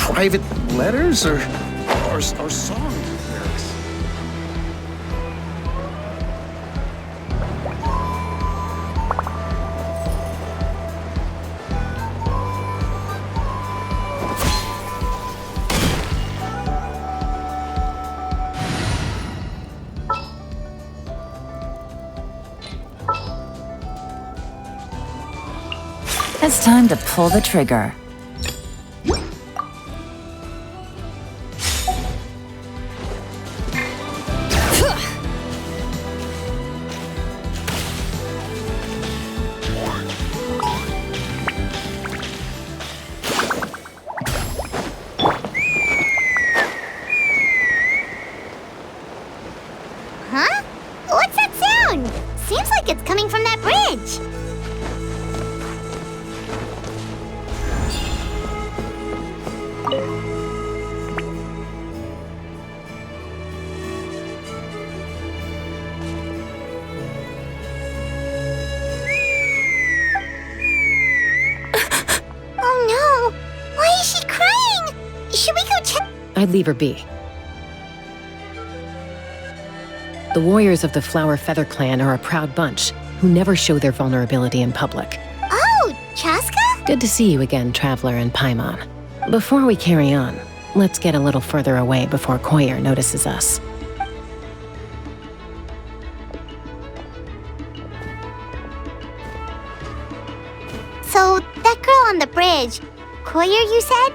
private letters or song lyrics? It's time to pull the trigger. Huh? What's that sound? Seems like it's coming from that bridge. Oh no! Why is she crying? Should we go check? I'd leave her be. The warriors of the Flower Feather Clan are a proud bunch who never show their vulnerability in public. Oh, Chaska? Good to see you again, Traveler and Paimon. Before we carry on, let's get a little further away before Koyer notices us. So, that girl on the bridge, Koyer, you said?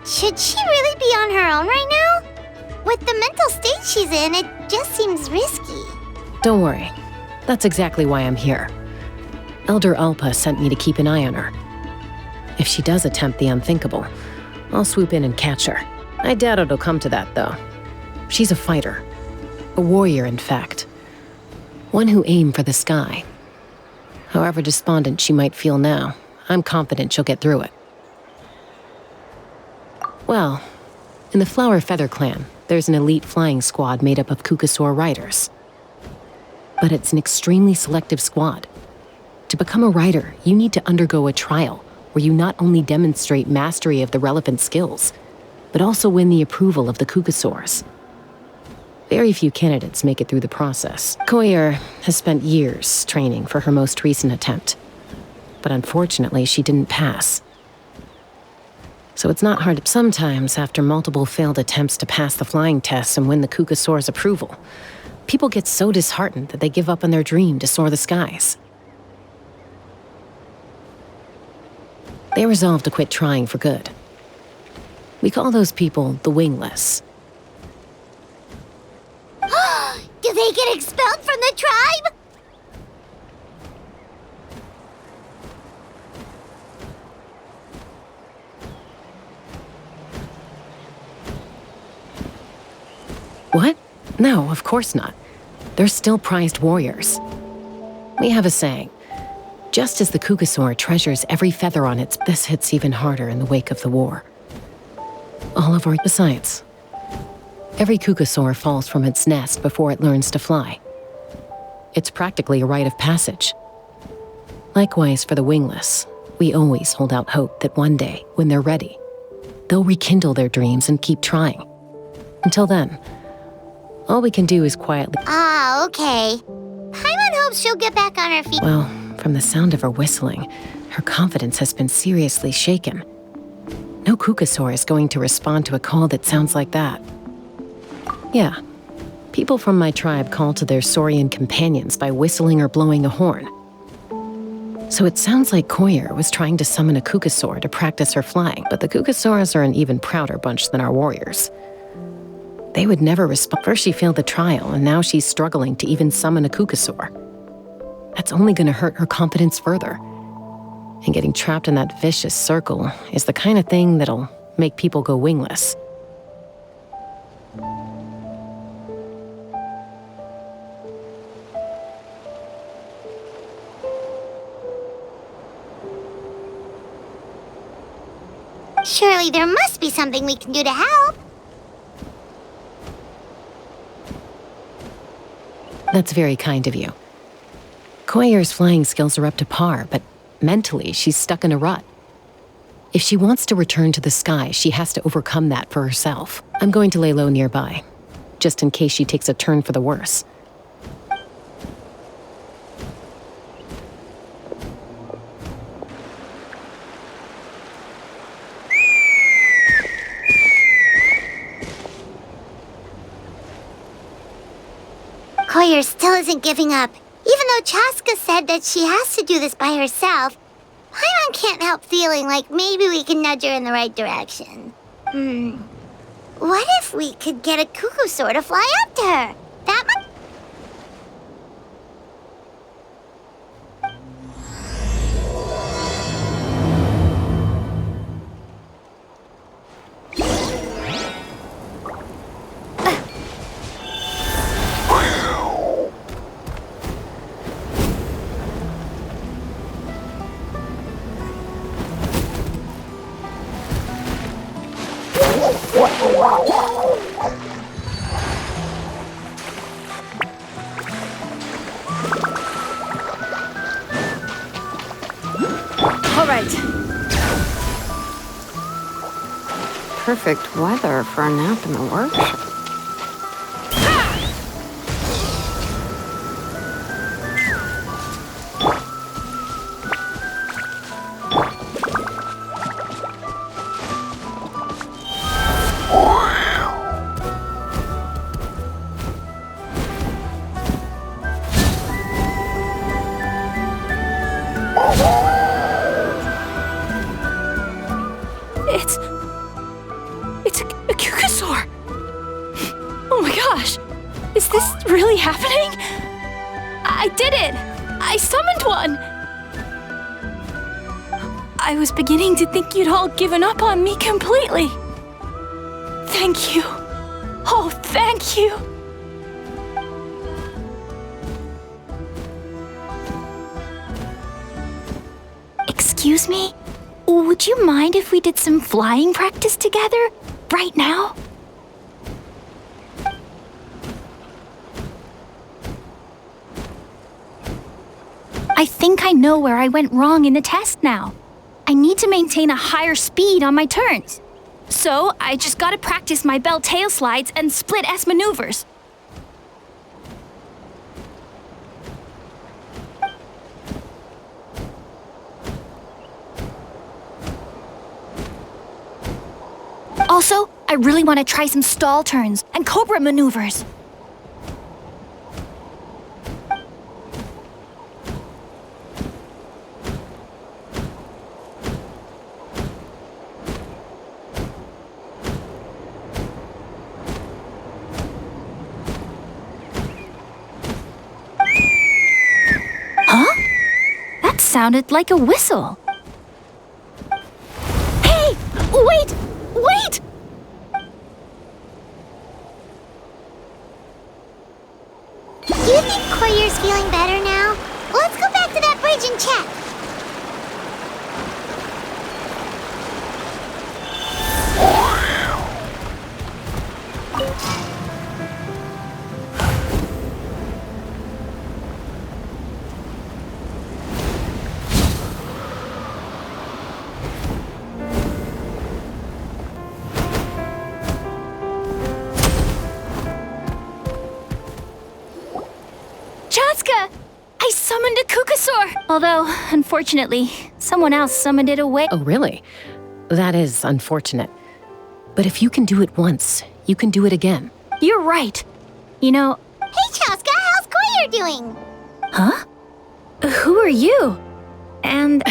Should she really be on her own right now? With the mental state she's in, it just seems risky. Don't worry. That's exactly why I'm here. Elder Alpa sent me to keep an eye on her. If she does attempt the unthinkable, I'll swoop in and catch her. I doubt it'll come to that, though. She's a fighter. A warrior, in fact. One who aimed for the sky. However despondent she might feel now, I'm confident she'll get through it. Well, in the Flower Feather Clan, there's an elite flying squad made up of Kukasaur riders. But it's an extremely selective squad. To become a rider, you need to undergo a trial where you not only demonstrate mastery of the relevant skills, but also win the approval of the Kukasaurs. Very few candidates make it through the process. Koyer has spent years training for her most recent attempt, but unfortunately she didn't pass. So it's not hard. Sometimes, after multiple failed attempts to pass the flying tests and win the Kukasaur's approval, people get so disheartened that they give up on their dream to soar the skies. They resolve to quit trying for good. We call those people the wingless. Do they get expelled from the tribe? What? No, of course not. They're still prized warriors. We have a saying. Just as the Kukasaur treasures every feather on its... This hits even harder in the wake of the war. All of our... Besides, every Kukasaur falls from its nest before it learns to fly. It's practically a rite of passage. Likewise for the wingless, we always hold out hope that one day, when they're ready, they'll rekindle their dreams and keep trying. Until then, all we can do is quietly... Ah, okay. Paimon hopes she'll get back on her feet. Well, from the sound of her whistling, her confidence has been seriously shaken. No Kukasaur is going to respond to a call that sounds like that. Yeah, people from my tribe call to their Saurian companions by whistling or blowing a horn. So it sounds like Koyer was trying to summon a Kukasaur to practice her flying, but the Kukasaurs are an even prouder bunch than our warriors. They would never respond. First she failed the trial, and now she's struggling to even summon a Kukasaur. That's only going to hurt her confidence further. And getting trapped in that vicious circle is the kind of thing that'll make people go wingless. Surely there must be something we can do to help. That's very kind of you. Koyer's flying skills are up to par, but mentally she's stuck in a rut. If she wants to return to the sky, she has to overcome that for herself. I'm going to lay low nearby, just in case she takes a turn for the worse. Koyer still isn't giving up. Even though Chaska said that she has to do this by herself, Paimon can't help feeling like maybe we can nudge her in the right direction. What if we could get a cuckoo sword to fly up to her? That might... All right. Perfect weather for a nap in the workshop. It's a cuckoosaur. Oh my gosh. Is this really happening? I did it. I summoned one. I was beginning to think you'd all given up on me completely. Thank you. Oh, thank you. Excuse me? Would you mind if we did some flying practice together? Right now? I think I know where I went wrong in the test now. I need to maintain a higher speed on my turns. So, I just gotta practice my bell tail slides and split S maneuvers. Also, I really want to try some stall turns and cobra maneuvers. Huh? That sounded like a whistle. Hey! Wait! Wait! Do you think Koyer's feeling better now? Let's go back to that bridge and check. Chaska! I summoned a cuckoosaur! Although, unfortunately, someone else summoned it away. Oh, really? That is unfortunate. But if you can do it once, you can do it again. You're right. You know... Hey, Chaska, how's Koyer doing? Huh? Who are you? And...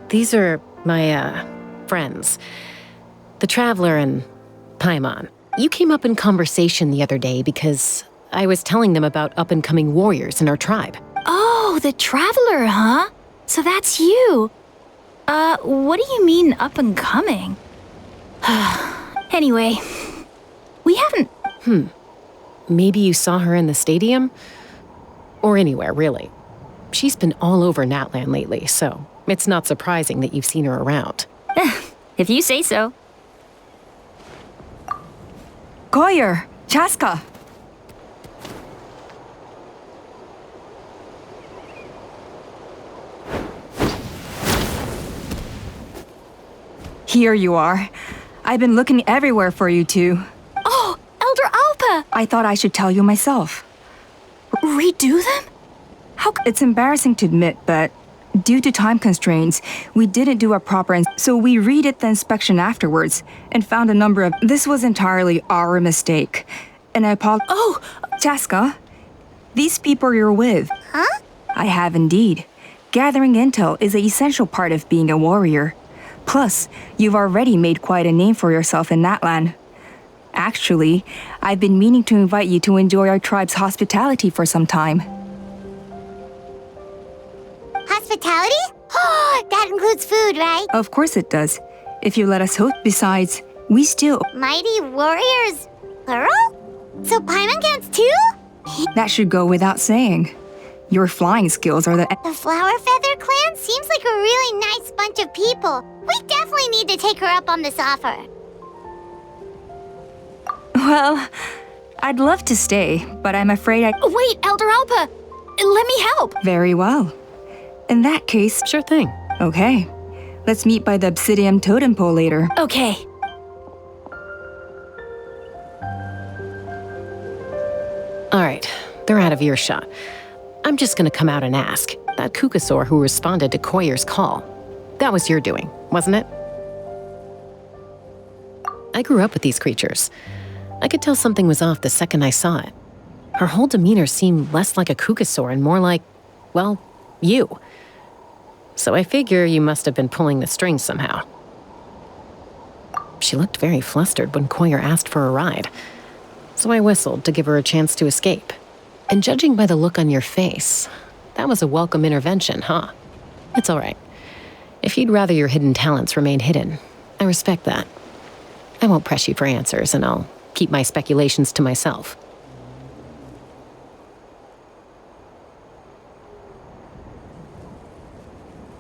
These are my, friends. The Traveler and Paimon. You came up in conversation the other day because I was telling them about up-and-coming warriors in our tribe. Oh, the Traveler, huh? So that's you. What do you mean up-and-coming? Anyway, we haven't... Maybe you saw her in the stadium? Or anywhere, really. She's been all over Natlan lately, so it's not surprising that you've seen her around. If you say so. Koyer, Chaska. Here you are. I've been looking everywhere for you two. Oh, Elder Alpa! I thought I should tell you myself. Redo them? It's embarrassing to admit, but due to time constraints, we didn't do a proper so we redid the inspection afterwards and found a number of... This was entirely our mistake. And I apologize. Oh, Chaska, these people you're with. Huh? I have indeed. Gathering intel is an essential part of being a warrior. Plus, you've already made quite a name for yourself in that land. Actually, I've been meaning to invite you to enjoy our tribe's hospitality for some time. Hospitality? Oh, that includes food, right? Of course it does. If you let us host. Besides, we still... Mighty warriors, plural? So Paimon counts too? That should go without saying. Your flying skills are the... The Flower Feather clan seems like a really nice bunch of people. We definitely need to take her up on this offer. Well, I'd love to stay, but I'm afraid I... wait, Elder Alpa! Let me help! Very well. In that case... Sure thing. Okay. Let's meet by the Obsidian Totem Pole later. Okay. All right, they're out of earshot. I'm just gonna come out and ask. That Kukasaur who responded to Koyer's call. That was your doing, wasn't it? I grew up with these creatures. I could tell something was off the second I saw it. Her whole demeanor seemed less like a Kukasaur and more like, well, you. So I figure you must have been pulling the strings somehow. She looked very flustered when Koyer asked for a ride. So I whistled to give her a chance to escape. And judging by the look on your face, that was a welcome intervention, huh? It's all right. If you'd rather your hidden talents remain hidden, I respect that. I won't press you for answers, and I'll keep my speculations to myself.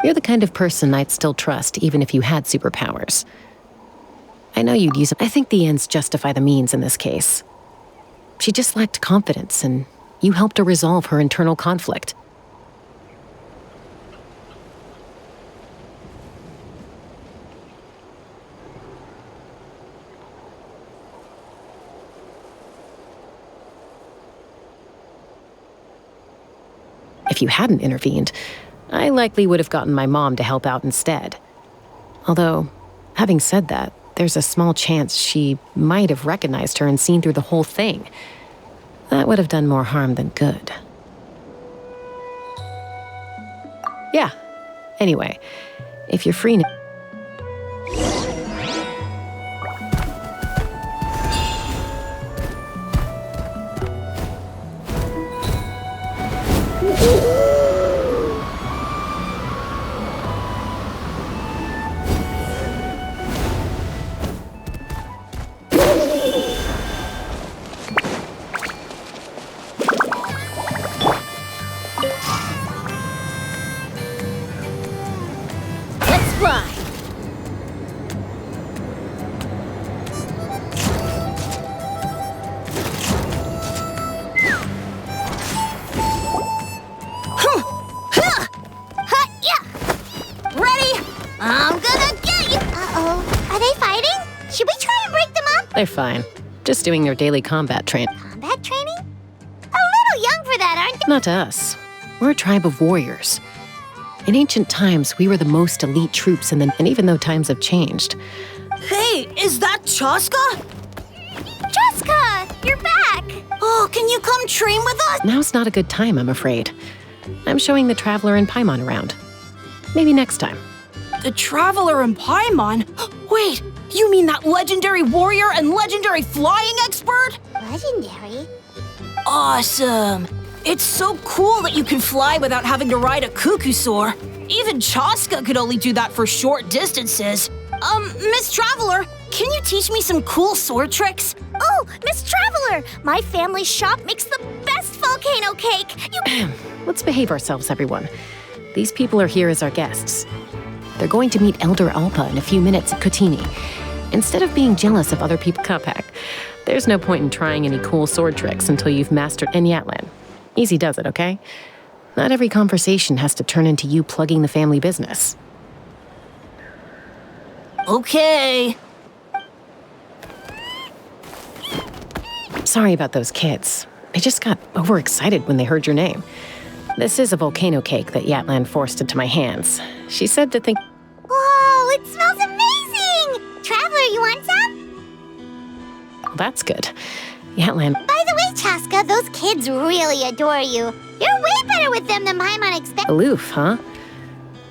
You're the kind of person I'd still trust even if you had superpowers. I know you'd use them. I think the ends justify the means in this case. She just lacked confidence, and you helped her resolve her internal conflict. If you hadn't intervened, I likely would have gotten my mom to help out instead. Although, having said that, there's a small chance she might have recognized her and seen through the whole thing. That would have done more harm than good. Yeah. Anyway, if you're free now... They're fine. Just doing their daily combat training. Combat training? A little young for that, aren't they? Not to us. We're a tribe of warriors. In ancient times, we were the most elite troops, and even though times have changed... Hey, is that Chaska? Chaska, you're back! Oh, can you come train with us? Now's not a good time, I'm afraid. I'm showing the Traveler and Paimon around. Maybe next time. The Traveler and Paimon? Wait, you mean that legendary warrior and legendary flying expert? Legendary? Awesome! It's so cool that you can fly without having to ride a Kukusaur. Even Chaska could only do that for short distances. Miss Traveler, can you teach me some cool sword tricks? Oh, Miss Traveler! My family's shop makes the best volcano cake! Let's behave ourselves, everyone. These people are here as our guests. They're going to meet Elder Alpa in a few minutes at Kotini. Instead of being jealous of other people's Kapak, there's no point in trying any cool sword tricks until you've mastered Enyatlan. Easy does it, okay? Not every conversation has to turn into you plugging the family business. Okay. Sorry about those kids. They just got overexcited when they heard your name. This is a volcano cake that Yatlan forced into my hands. She said to think... Whoa, it smells amazing! Traveler, you want some? Well, that's good. Yatlan... By the way, Chaska, those kids really adore you. You're way better with them than Paimon expected. Aloof, huh?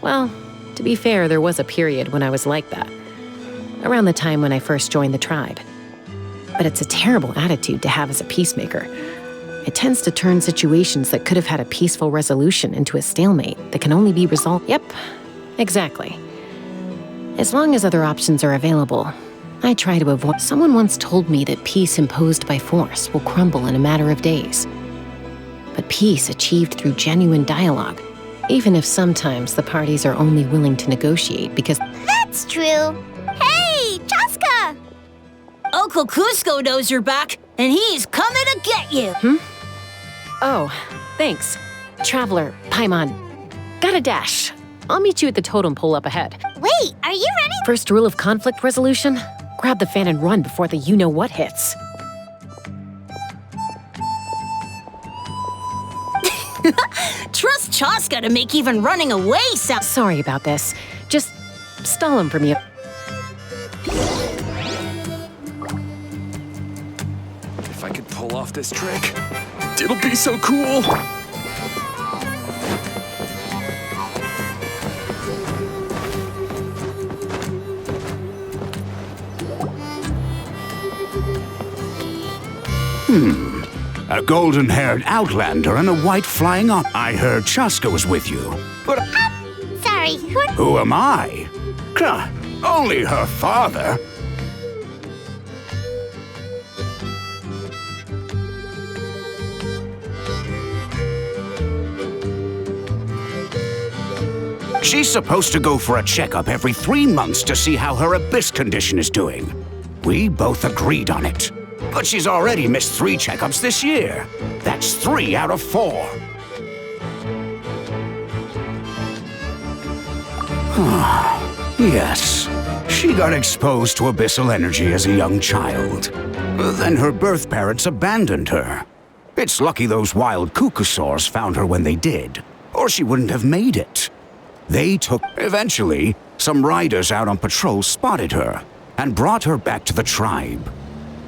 Well, to be fair, there was a period when I was like that. Around the time when I first joined the tribe. But it's a terrible attitude to have as a peacemaker. It tends to turn situations that could have had a peaceful resolution into a stalemate that can only be resolved. Yep, exactly. As long as other options are available, I try to avoid. Someone once told me that peace imposed by force will crumble in a matter of days. But peace achieved through genuine dialogue, even if sometimes the parties are only willing to negotiate because... That's true. Hey, Chaska! Uncle Cusco knows you're back, and he's coming to get you. Oh, thanks. Traveler, Paimon. Got a dash. I'll meet you at the totem pole up ahead. Wait, are you ready? First rule of conflict resolution? Grab the fan and run before the you-know-what hits. Trust Chaska to make even running away sound. Sorry about this. Just stall him from you. If I could pull off this trick, it'll be so cool. A golden-haired outlander and a white flying up. I heard Chaska was with you. But Sorry, who am I? Only her father. She's supposed to go for a checkup every 3 months to see how her abyss condition is doing. We both agreed on it. But she's already missed 3 checkups this year. That's 3 out of 4. Yes, she got exposed to abyssal energy as a young child. Then her birth parents abandoned her. It's lucky those wild cuckoosaurs found her when they did, or she wouldn't have made it. Eventually, some riders out on patrol spotted her and brought her back to the tribe.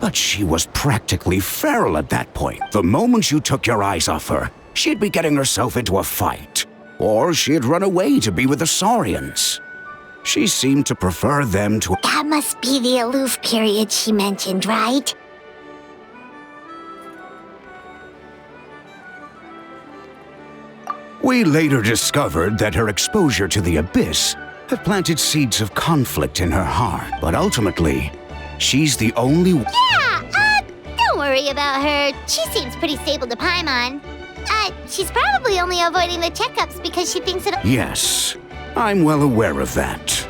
But she was practically feral at that point. The moment you took your eyes off her, she'd be getting herself into a fight. Or she'd run away to be with the Saurians. She seemed to prefer them to... that must be the aloof period she mentioned, right? We later discovered that her exposure to the abyss had planted seeds of conflict in her heart. But ultimately, she's the only... Yeah, don't worry about her. She seems pretty stable to Paimon. She's probably only avoiding the checkups because she thinks it'll... Yes, I'm well aware of that.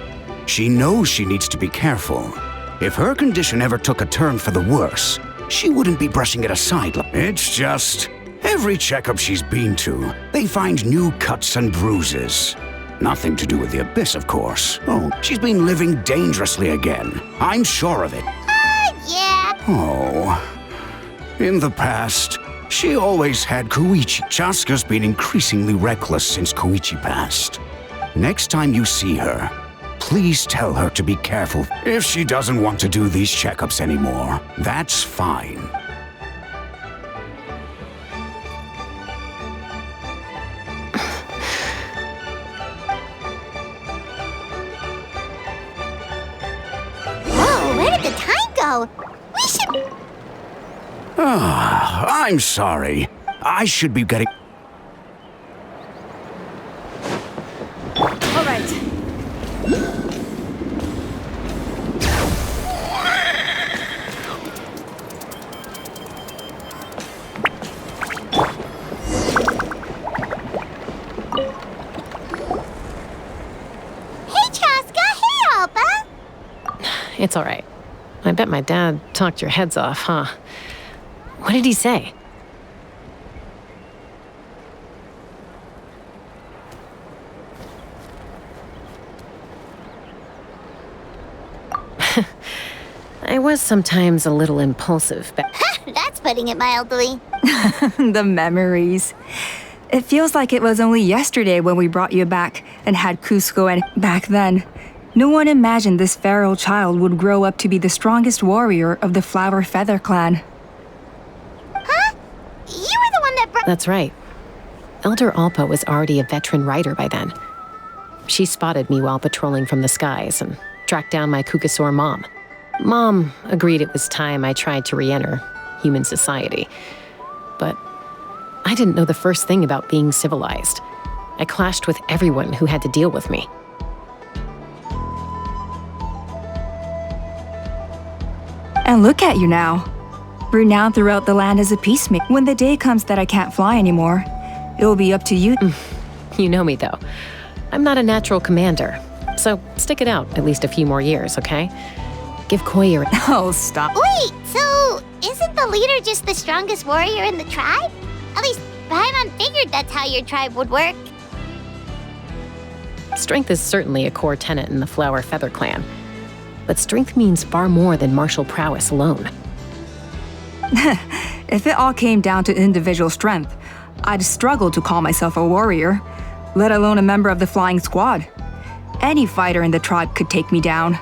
She knows she needs to be careful. If her condition ever took a turn for the worse, she wouldn't be brushing it aside. It's just... every checkup she's been to, they find new cuts and bruises. Nothing to do with the abyss, of course. Oh, she's been living dangerously again. I'm sure of it. Yeah. Oh. In the past, she always had Koichi. Chaska's been increasingly reckless since Koichi passed. Next time you see her, please tell her to be careful. If she doesn't want to do these checkups anymore, that's fine. Whoa, where did the time go? We should... I'm sorry. I should be getting... All right. Hey, Chaska. Hey, Alba. It's all right. I bet my dad talked your heads off, huh? What did he say? I was sometimes a little impulsive, but That's putting it mildly. The memories. It feels like it was only yesterday when we brought you back and had Cusco, and back then, no one imagined this feral child would grow up to be the strongest warrior of the Flower Feather clan. Huh? You were the one that brought. that's right. Elder Alpa was already a veteran rider by then. She spotted me while patrolling from the skies and tracked down my Kukasaur mom. Mom agreed it was time I tried to re-enter human society. But I didn't know the first thing about being civilized. I clashed with everyone who had to deal with me. And look at you now. Renowned throughout the land as a peacemaker. When the day comes that I can't fly anymore, it will be up to you. You know me, though. I'm not a natural commander. So stick it out at least a few more years, okay? Give Koya a... Oh, stop. Wait, so isn't the leader just the strongest warrior in the tribe? At least Paimon figured that's how your tribe would work. Strength is certainly a core tenet in the Flower Feather clan. But strength means far more than martial prowess alone. If it all came down to individual strength, I'd struggle to call myself a warrior, let alone a member of the flying squad. Any fighter in the tribe could take me down.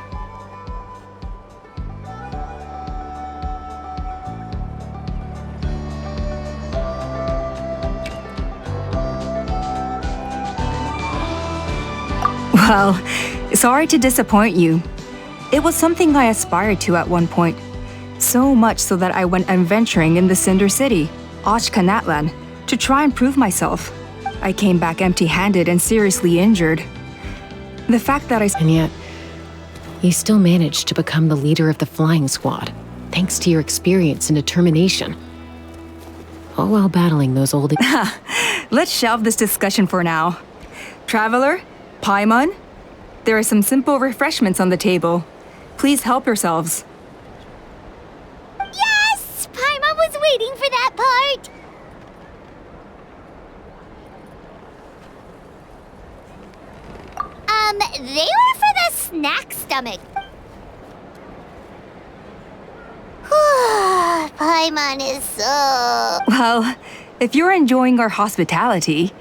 Well, sorry to disappoint you. It was something I aspired to at one point. So much so that I went adventuring in the Cinder City, Ashkanatlan, to try and prove myself. I came back empty-handed and seriously injured. The fact that And yet, you still managed to become the leader of the flying squad, thanks to your experience and determination. All while battling those old... Let's shelve this discussion for now. Traveler, Paimon, there are some simple refreshments on the table. Please help yourselves. Yes! Paimon was waiting for that part! They were for the snack stomach. Paimon is so... Well, if you're enjoying our hospitality...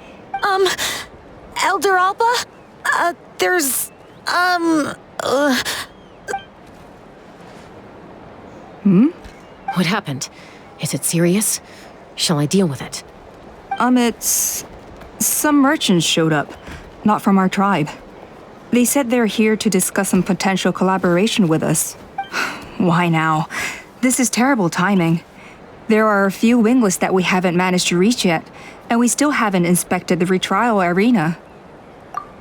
Elder Alpa? There's, What happened? Is it serious? Shall I deal with it? It's... Some merchants showed up, not from our tribe. They said they're here to discuss some potential collaboration with us. Why now? This is terrible timing. There are a few wingless that we haven't managed to reach yet, and we still haven't inspected the retrial arena.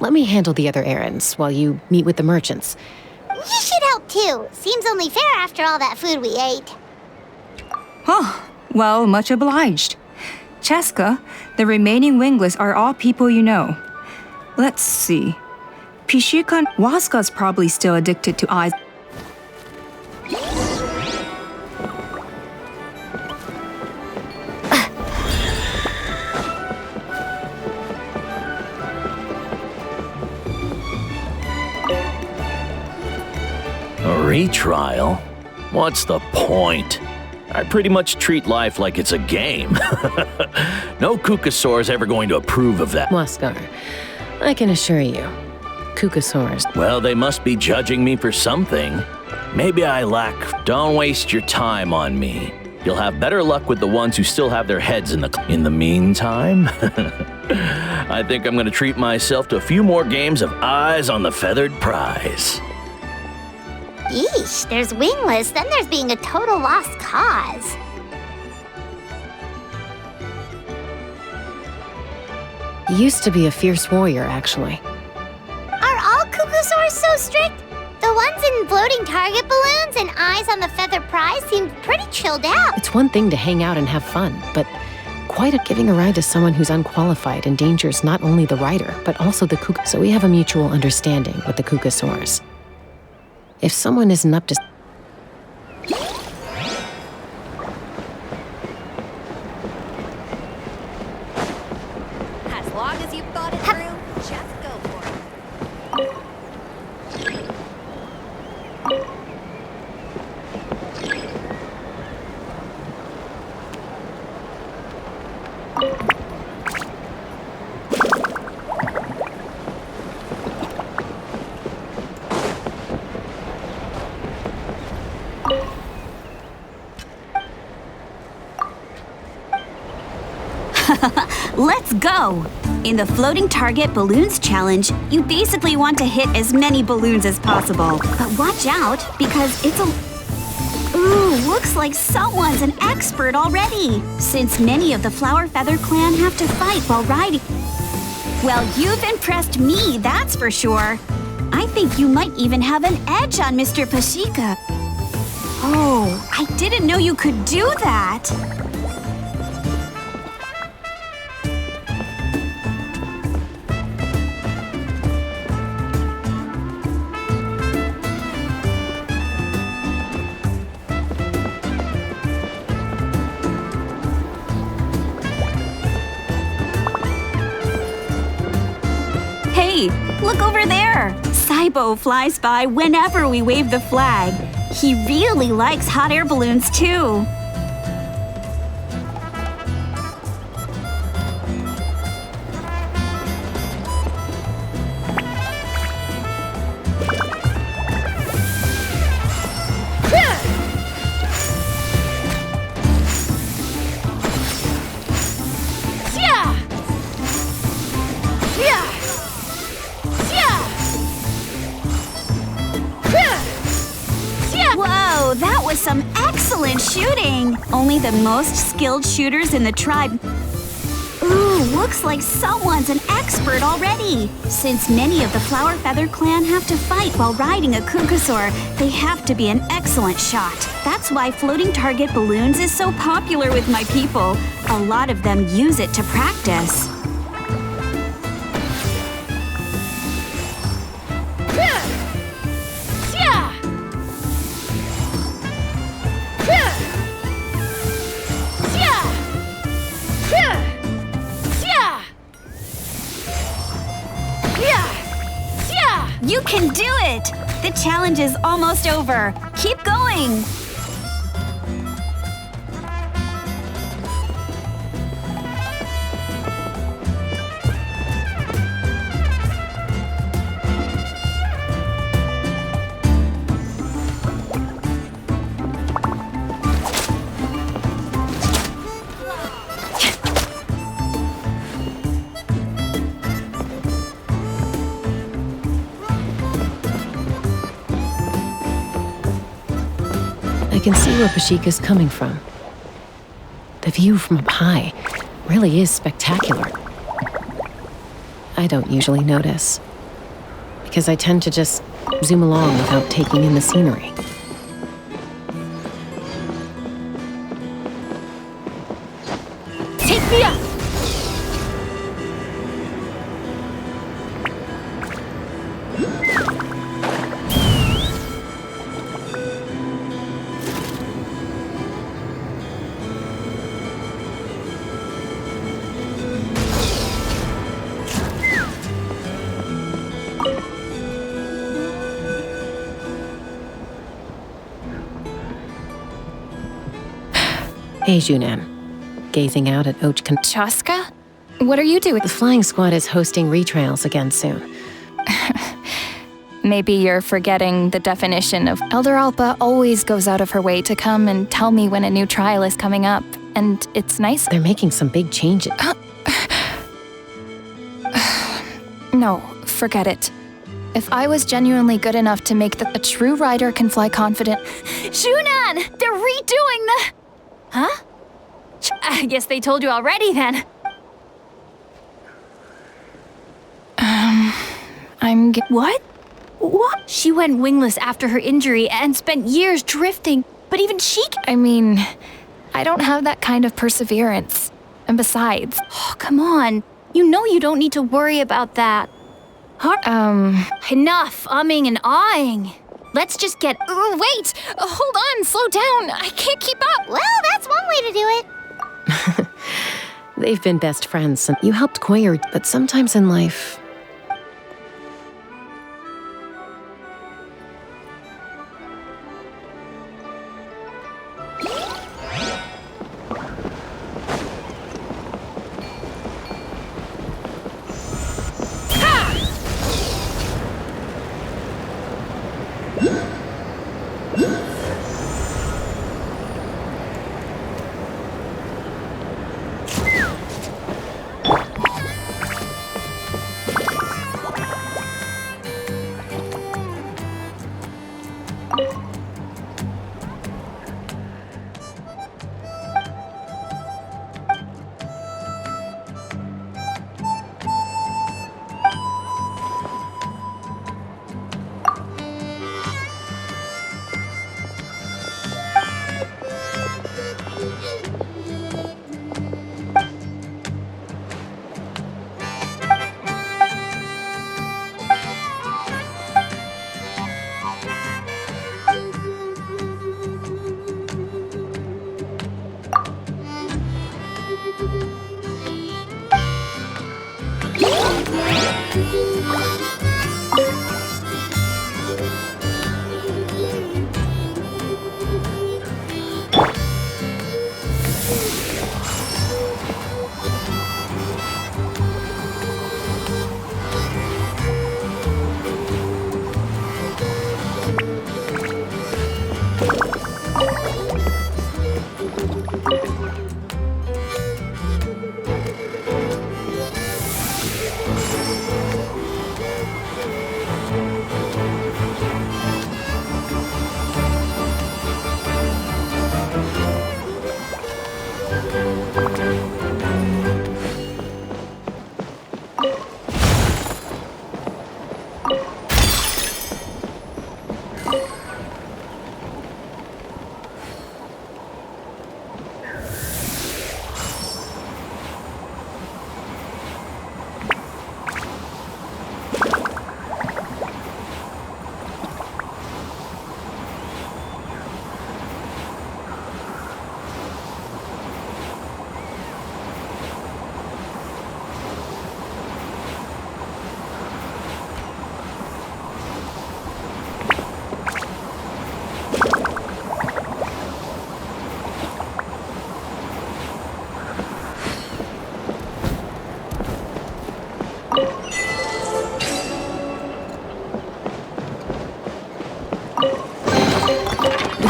Let me handle the other errands while you meet with the merchants. You should help too. Seems only fair after all that food we ate. Huh. Well, much obliged. Cheska, the remaining wingless are all people you know. Let's see. Pishika and Waska's probably still addicted to eyes. A retrial? What's the point? I pretty much treat life like it's a game. No Kukasaur is ever going to approve of that. Waskar, I can assure you, Kukasaurs. Well, they must be judging me for something. Maybe I lack... Don't waste your time on me. You'll have better luck with the ones who still have their heads in the... In the meantime, I think I'm going to treat myself to a few more games of Eyes on the Feathered Prize. Yeesh, there's wingless, then there's being a total lost cause. You used to be a fierce warrior, actually. Are all Kukusaurs so strict? The ones in floating target balloons and Eyes on the Feathered Prize seemed pretty chilled out. It's one thing to hang out and have fun, but quite a giving a ride to someone who's unqualified endangers not only the rider, but also the Kuka. So we have a mutual understanding with the Kukasaurs. If someone isn't up to... As long as you've thought it through, just go for it. Let's go! In the Floating Target Balloons Challenge, you basically want to hit as many balloons as possible. But watch out, because it's a... Ooh, looks like someone's an expert already! Since many of the Flower Feather clan have to fight while riding... Well, you've impressed me, that's for sure. I think you might even have an edge on Mr. Pashika. Oh, I didn't know you could do that! Hey, look over there! Saibo flies by whenever we wave the flag. He really likes hot air balloons, too. Whoa, that was some excellent shooting! Only the most skilled shooters in the tribe. Ooh, looks like someone's an expert already! Since many of the Flower Feather clan have to fight while riding a Kukusaur, they have to be an excellent shot. That's why Floating Target Balloons is so popular with my people. A lot of them use it to practice. You can do it! The challenge is almost over. Keep going! I can see where Pashika's coming from. The view from up high really is spectacular. I don't usually notice, because I tend to just zoom along without taking in the scenery. Take me up! Hey, Junan. Gazing out at Ochkan. Chaska? What are you doing? The flying squad is hosting retrials again soon. Maybe you're forgetting the definition of... Elder Alpa always goes out of her way to come and tell me when a new trial is coming up. And it's nice. They're making some big changes. No, forget it. If I was genuinely good enough to make a true rider can fly confident... Shunan! They're redoing the... Huh? I guess they told you already then. What? What? She went wingless after her injury and spent years drifting, but even she I mean, I don't have that kind of perseverance. And besides... Oh, come on. You know you don't need to worry about that. Enough umming and ahhing. Let's just get... wait! Hold on, slow down. I can't keep up. Well, that's one way to do it. They've been best friends since you helped Koyer, but sometimes in life...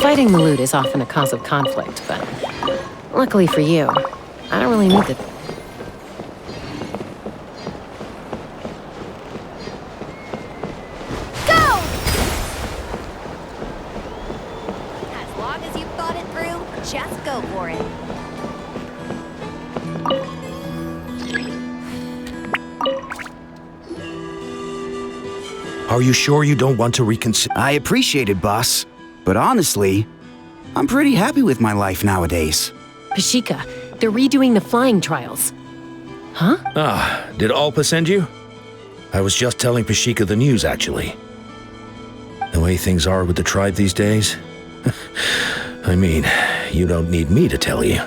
Fighting the loot is often a cause of conflict, but luckily for you, I don't really need the... As long as you've thought it through, just go for it. Are you sure you don't want to reconsider? I appreciate it, boss. But honestly, I'm pretty happy with my life nowadays. Pashika, they're redoing the flying trials. Huh? Ah, did Alpa send you? I was just telling Pashika the news, actually. The way things are with the tribe these days. I mean, you don't need me to tell you.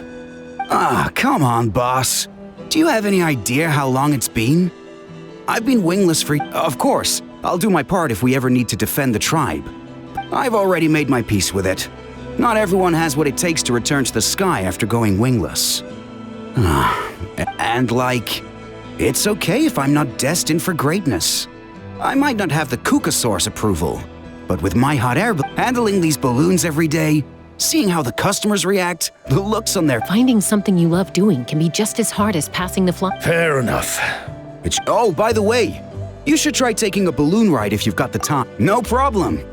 Ah, come on, boss. Do you have any idea how long it's been? I've been wingless for... Of course, I'll do my part if we ever need to defend the tribe. I've already made my peace with it. Not everyone has what it takes to return to the sky after going wingless. And it's okay if I'm not destined for greatness. I might not have the Kukasaur's approval, but with my hot air handling these balloons every day, seeing how the customers react, the looks on their... Finding something you love doing can be just as hard as passing the fly... Fair enough. Oh, by the way, you should try taking a balloon ride if you've got the time. No problem.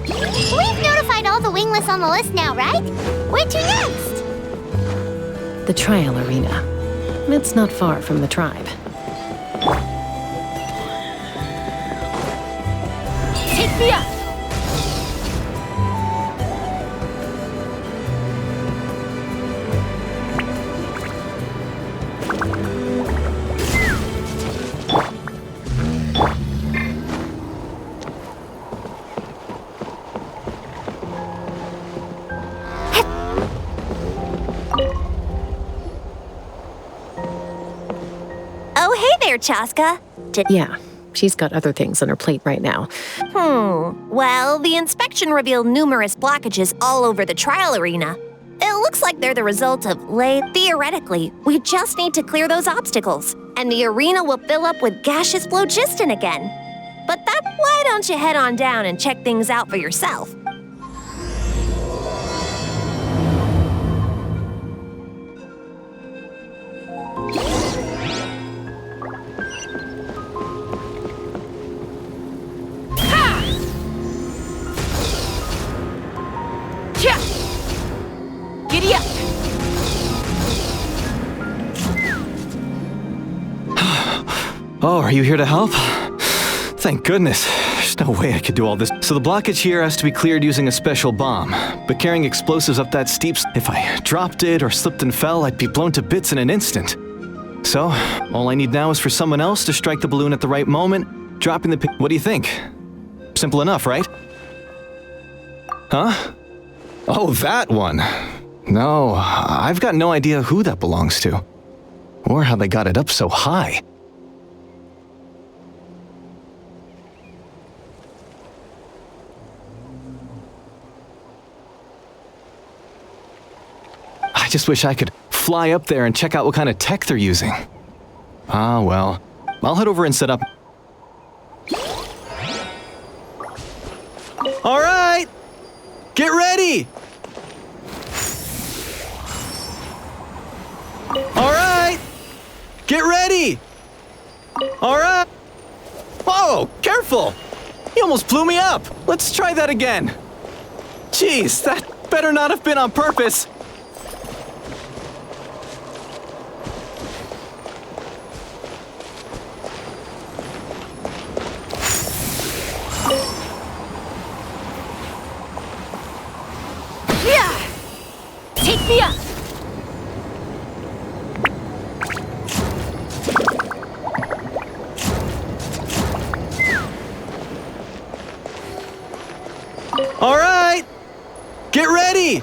We've notified all the wingless on the list now, right? Where to next? The trial arena. It's not far from the tribe. Take me up! Oh, hey there, Chaska. Yeah, she's got other things on her plate right now. Well, the inspection revealed numerous blockages all over the trial arena. It looks like they're the result of theoretically, we just need to clear those obstacles, and the arena will fill up with gaseous phlogiston again. But why don't you head on down and check things out for yourself? Giddy up! Oh, are you here to help? Thank goodness. There's no way I could do all this. So the blockage here has to be cleared using a special bomb. But carrying explosives up that steep, if I dropped it or slipped and fell, I'd be blown to bits in an instant. So, all I need now is for someone else to strike the balloon at the right moment, dropping the What do you think? Simple enough, right? Huh? Oh, that one. No, I've got no idea who that belongs to. Or how they got it up so high. I just wish I could fly up there and check out what kind of tech they're using. Ah, well. I'll head over and set up. All right! Get ready! All right! Get ready! All right! Whoa, careful! You almost blew me up! Let's try that again. Jeez, that better not have been on purpose. Take me up! All right! Get ready!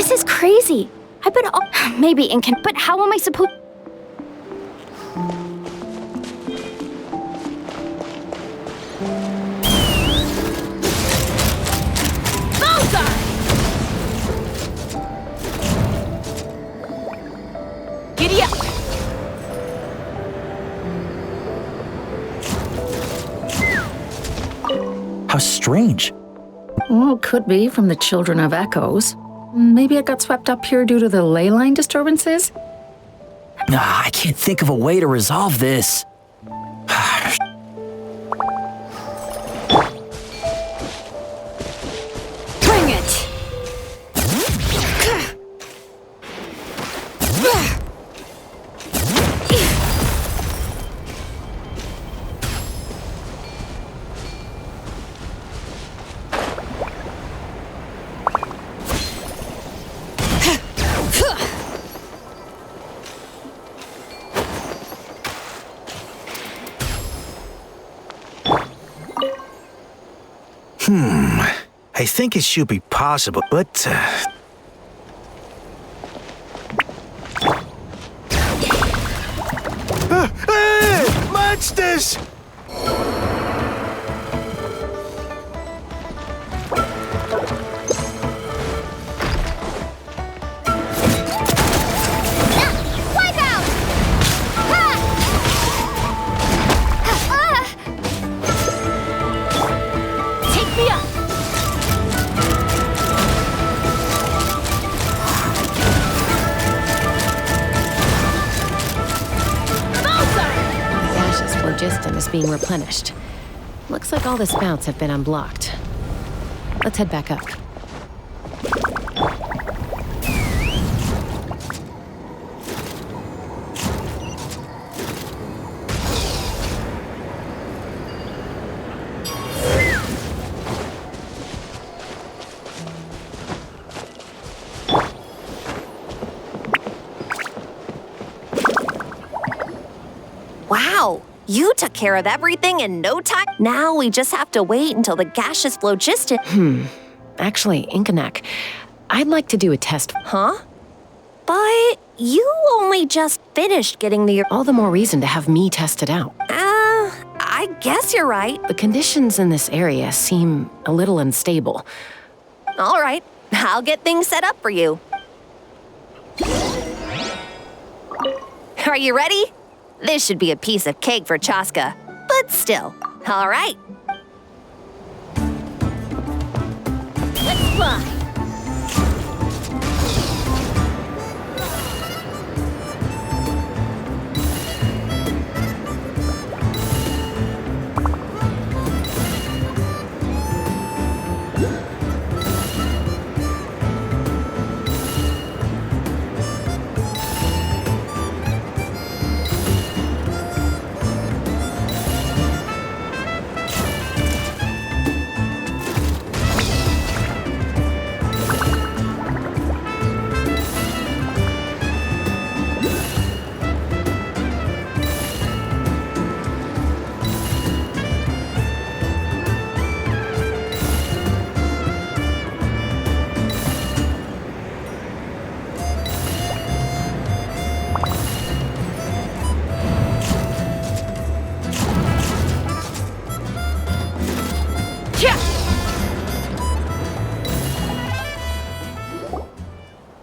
This is crazy. I bet maybe Ink can, but how am I supposed? Giddy up! How strange. Well, could be from the Children of Echoes. Maybe it got swept up here due to the ley line disturbances? I can't think of a way to resolve this. Bring it! I think it should be possible, but... monsters! Phlogiston is being replenished. Looks like all the spouts have been unblocked. Let's head back up. Wow, you took care of everything in no time. Now we just have to wait until the gaseous phlogiston. Actually, Inkanak, I'd like to do a test. Huh? But you only just finished getting the... All the more reason to have me test it out. I guess you're right. The conditions in this area seem a little unstable. All right, I'll get things set up for you. Are you ready? This should be a piece of cake for Chaska, but still. All right. Let's fly!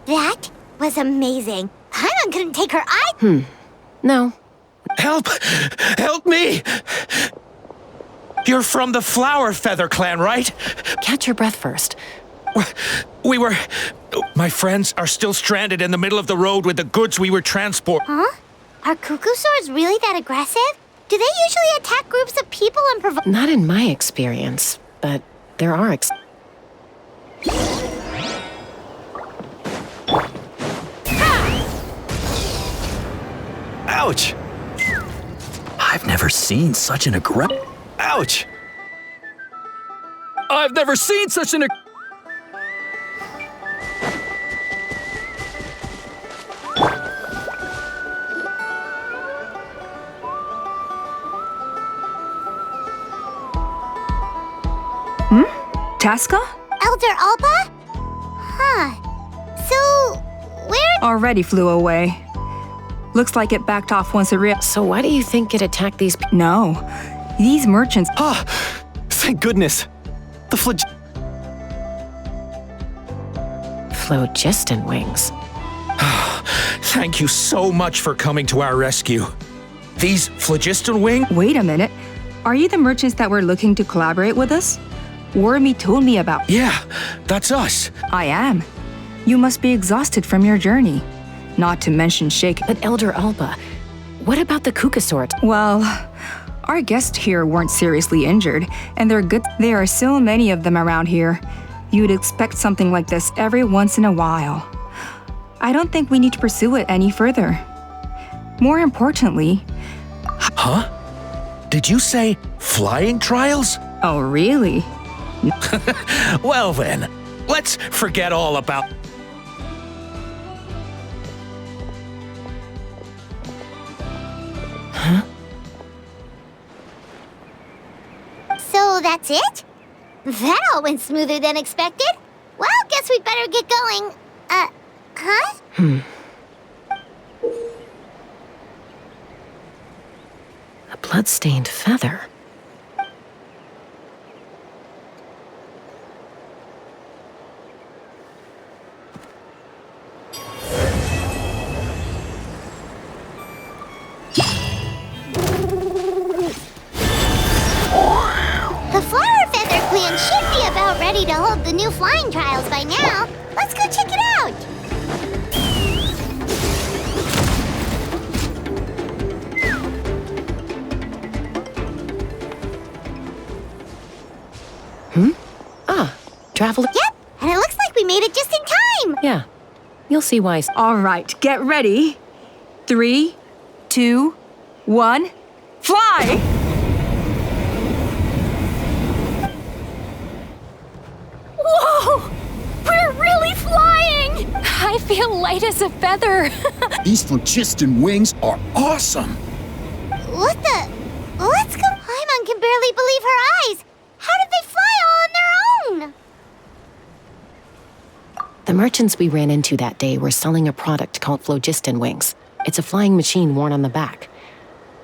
That was amazing. Paimon couldn't take her eye. No. Help! Help me! You're from the Flower Feather clan, right? Catch your breath first. We were... My friends are still stranded in the middle of the road with the goods we were transporting. Huh? Are cuckoosaurs really that aggressive? Do they usually attack groups of people and provoke... Not in my experience, but there are Ouch! I've never seen such an Ouch! I've never seen such an... Chaska? Elder Alba? Huh. So, where? Already flew away. Looks like it backed off once it So why do you think it attacked these No. These merchants. Ah! Thank goodness! The phlogiston wings? Thank you so much for coming to our rescue. These phlogiston wing? Wait a minute. Are you the merchants that were looking to collaborate with us? Wormy told me about. Yeah, that's us. I am. You must be exhausted from your journey. Not to mention shake. But Elder Alba, what about the Kukasort? Well, our guests here weren't seriously injured, and they're good. There are so many of them around here. You'd expect something like this every once in a while. I don't think we need to pursue it any further. More importantly... Huh? Did you say flying trials? Oh, really? Well then, let's forget all about... Huh? So that's it? That all went smoother than expected. Well, guess we'd better get going. Huh? A blood-stained feather. The Flower Feather Clan should be about ready to hold the new flying trials by now. Let's go check it out. Travel. Yep, and it looks like we made it just in time. Yeah, you'll see why. All right, get ready. 3, 2, 1, fly! Whoa! We're really flying! I feel light as a feather. These phlogiston wings are awesome. What the? Let's go. Paimon can barely believe her eyes. How did they fly all on their own? The merchants we ran into that day were selling a product called phlogiston wings. It's a flying machine worn on the back.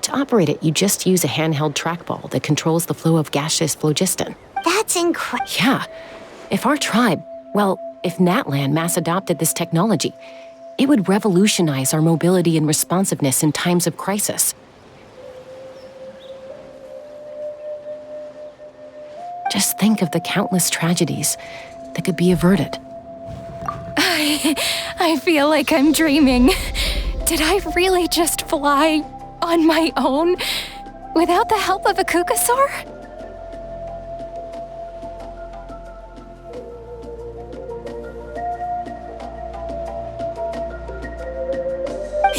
To operate it, you just use a handheld trackball that controls the flow of gaseous phlogiston. That's incredible. Yeah. If our tribe, if Natlan mass adopted this technology, it would revolutionize our mobility and responsiveness in times of crisis. Just think of the countless tragedies that could be averted. I feel like I'm dreaming. Did I really just fly on my own without the help of a Kukasaur?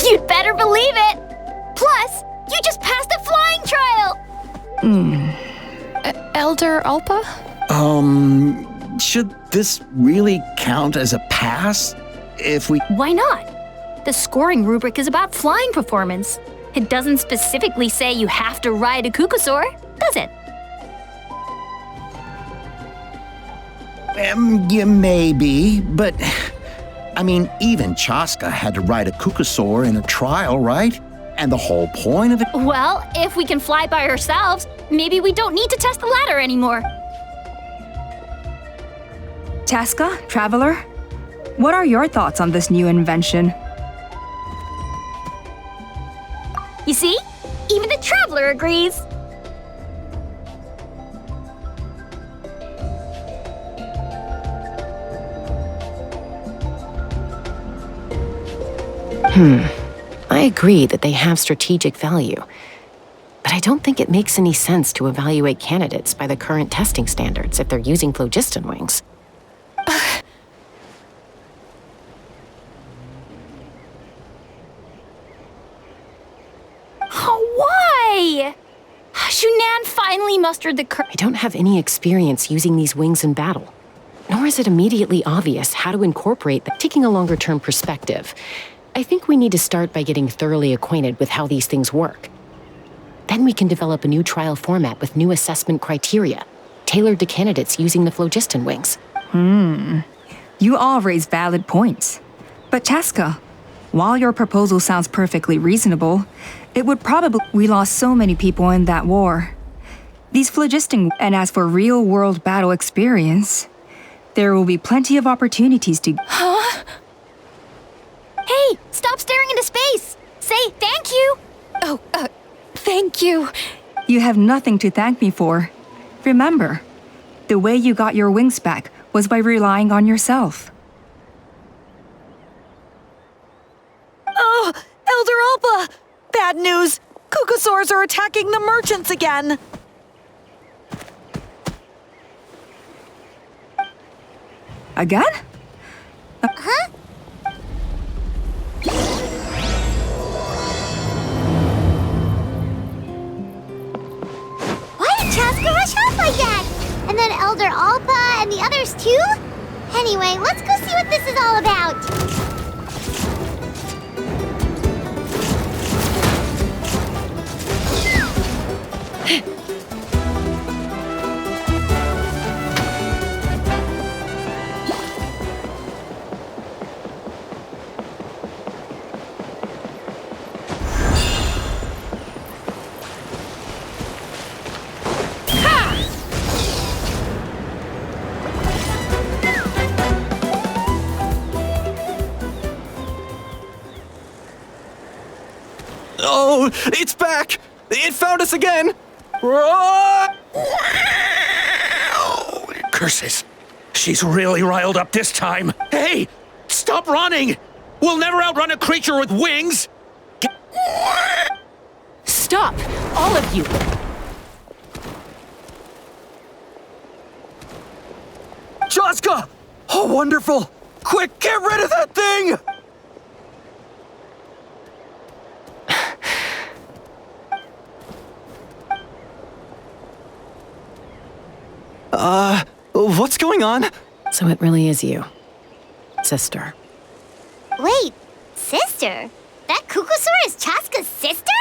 You'd better believe it! Plus, you just passed a flying trial! Elder Alpa? Should this really count as a pass? If we... Why not? The scoring rubric is about flying performance. It doesn't specifically say you have to ride a Kukasaur, does it? Yeah, maybe, but... I mean, even Chaska had to ride a Kukasaur in a trial, right? And the whole point of it... Well, if we can fly by ourselves, maybe we don't need to test the ladder anymore. Chaska, Traveler, what are your thoughts on this new invention? You see? Even the Traveler agrees. I agree that they have strategic value, but I don't think it makes any sense to evaluate candidates by the current testing standards if they're using phlogiston wings. Why? Shunan finally mustered the courage. I don't have any experience using these wings in battle, nor is it immediately obvious how to incorporate them. Taking a longer-term perspective, I think we need to start by getting thoroughly acquainted with how these things work. Then we can develop a new trial format with new assessment criteria, tailored to candidates using the phlogiston wings. You all raise valid points. But Chaska, while your proposal sounds perfectly reasonable, it would probably... We lost so many people in that war. These phlogiston... And as for real-world battle experience, there will be plenty of opportunities to... Huh? Hey, stop staring into space! Say thank you! Oh, thank you. You have nothing to thank me for. Remember, the way you got your wings back was by relying on yourself. Oh, Elder Alpa! Bad news! Kukasaurs are attacking the merchants again! Again? Huh? Why did Chaska rush off like that? And then Elder Alpa and the others too? Anyway, let's go see what this is all about. Oh, it's back! It found us again! Curses! She's really riled up this time. Hey! Stop running! We'll never outrun a creature with wings! Stop! All of you! Chaska! Oh, wonderful! Quick, get rid of that thing! What's going on? So it really is you, sister. Wait, sister? That Kukasaur is Chaska's sister?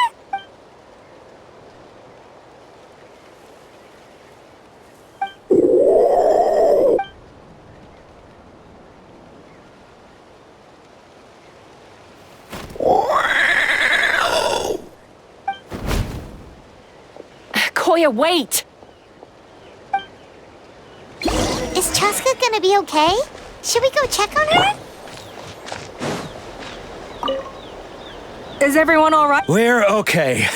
Koya, wait! Is Chaska gonna be okay? Should we go check on her? Is everyone all right? We're okay.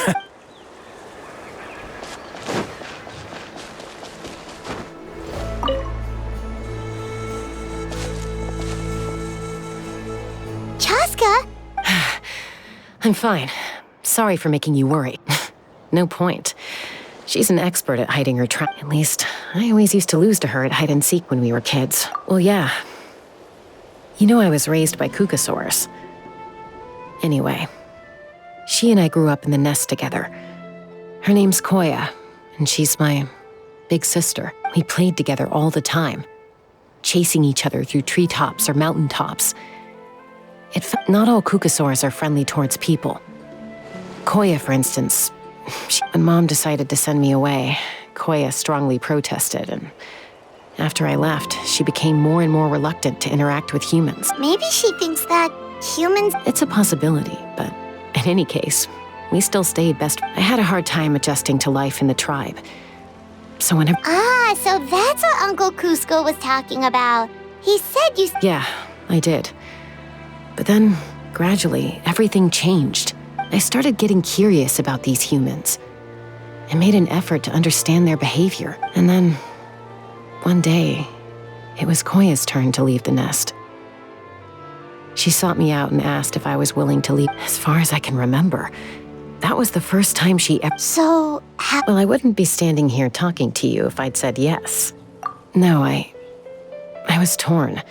Chaska? I'm fine. Sorry for making you worry. No point. She's an expert at hiding her tracks. At least, I always used to lose to her at hide and seek when we were kids. Well, yeah. You know I was raised by Kukasaurs. Anyway, she and I grew up in the nest together. Her name's Koya, and she's my big sister. We played together all the time, chasing each other through treetops or mountaintops. Not all Kukasaurs are friendly towards people. Koya, for instance, when Mom decided to send me away, Koya strongly protested, and after I left, she became more and more reluctant to interact with humans. Maybe she thinks that humans... It's a possibility, but in any case, we still stayed best. I had a hard time adjusting to life in the tribe. So whenever... Ah, so that's what Uncle Cusco was talking about. He said you... Yeah, I did. But then, gradually, everything changed. I started getting curious about these humans. I made an effort to understand their behavior. And then, one day, it was Koya's turn to leave the nest. She sought me out and asked if I was willing to leave. As far as I can remember, that was the first time she ever... So, Well, I wouldn't be standing here talking to you if I'd said yes. No, I was torn.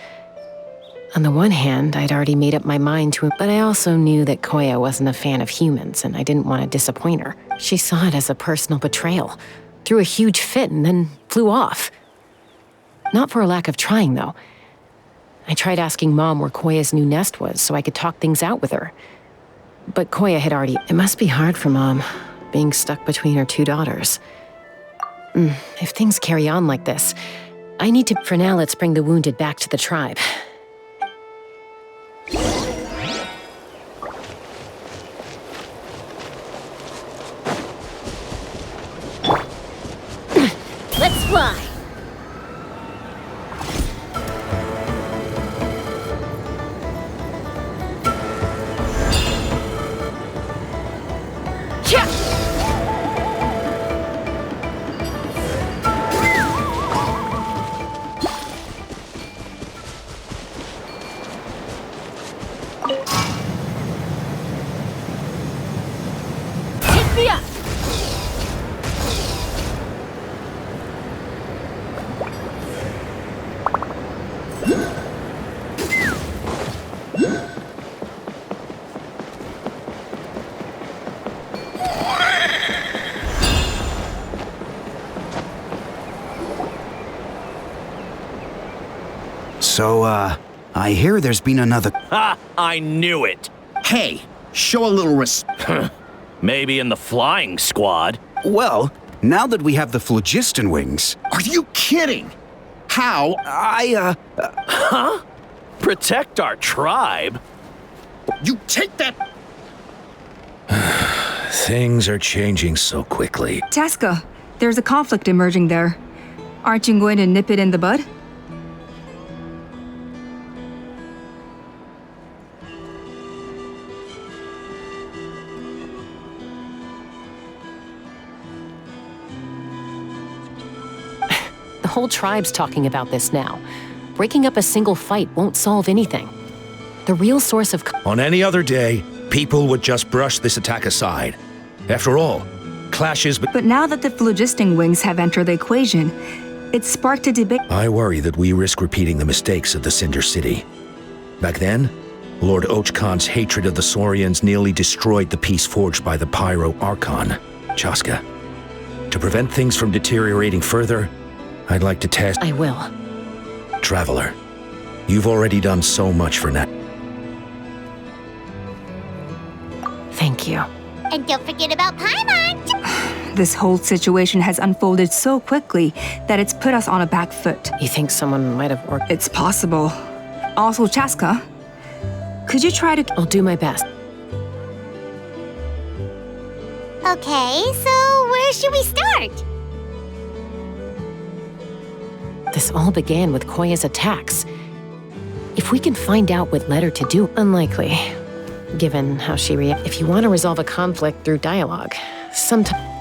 On the one hand, I'd already made up my mind to... But I also knew that Koya wasn't a fan of humans, and I didn't want to disappoint her. She saw it as a personal betrayal, threw a huge fit, and then flew off. Not for a lack of trying, though. I tried asking Mom where Koya's new nest was so I could talk things out with her. But Koya had already... It must be hard for Mom, being stuck between her two daughters. If things carry on like this, I need to... For now, let's bring the wounded back to the tribe. Let's fly! Hit me up! So, I hear there's been another... Ha! I knew it! Hey, show a little respect. Maybe in the flying squad. Well, now that we have the phlogiston wings... Are you kidding? How? Huh? Protect our tribe? You take that... Things are changing so quickly. Chaska, there's a conflict emerging there. Aren't you going to nip it in the bud? The whole tribe's talking about this now. Breaking up a single fight won't solve anything. The real source of... On any other day, people would just brush this attack aside. After all, clashes... But now that the phlogiston wings have entered the equation, it's sparked a debate. I worry that we risk repeating the mistakes of the Cinder City. Back then, Lord Ochkan's hatred of the Saurians nearly destroyed the peace forged by the Pyro Archon, Chaska. To prevent things from deteriorating further, I'd like to test... I will. Traveler, you've already done so much for now. Thank you. And don't forget about Paimon! This whole situation has unfolded so quickly that it's put us on a back foot. You think someone might have worked... It's possible. Also, Chaska, could you try to... I'll do my best. Okay, so where should we start? This all began with Koya's attacks. If we can find out what led her to do, unlikely, given how she reacted. If you want to resolve a conflict through dialogue, sometimes...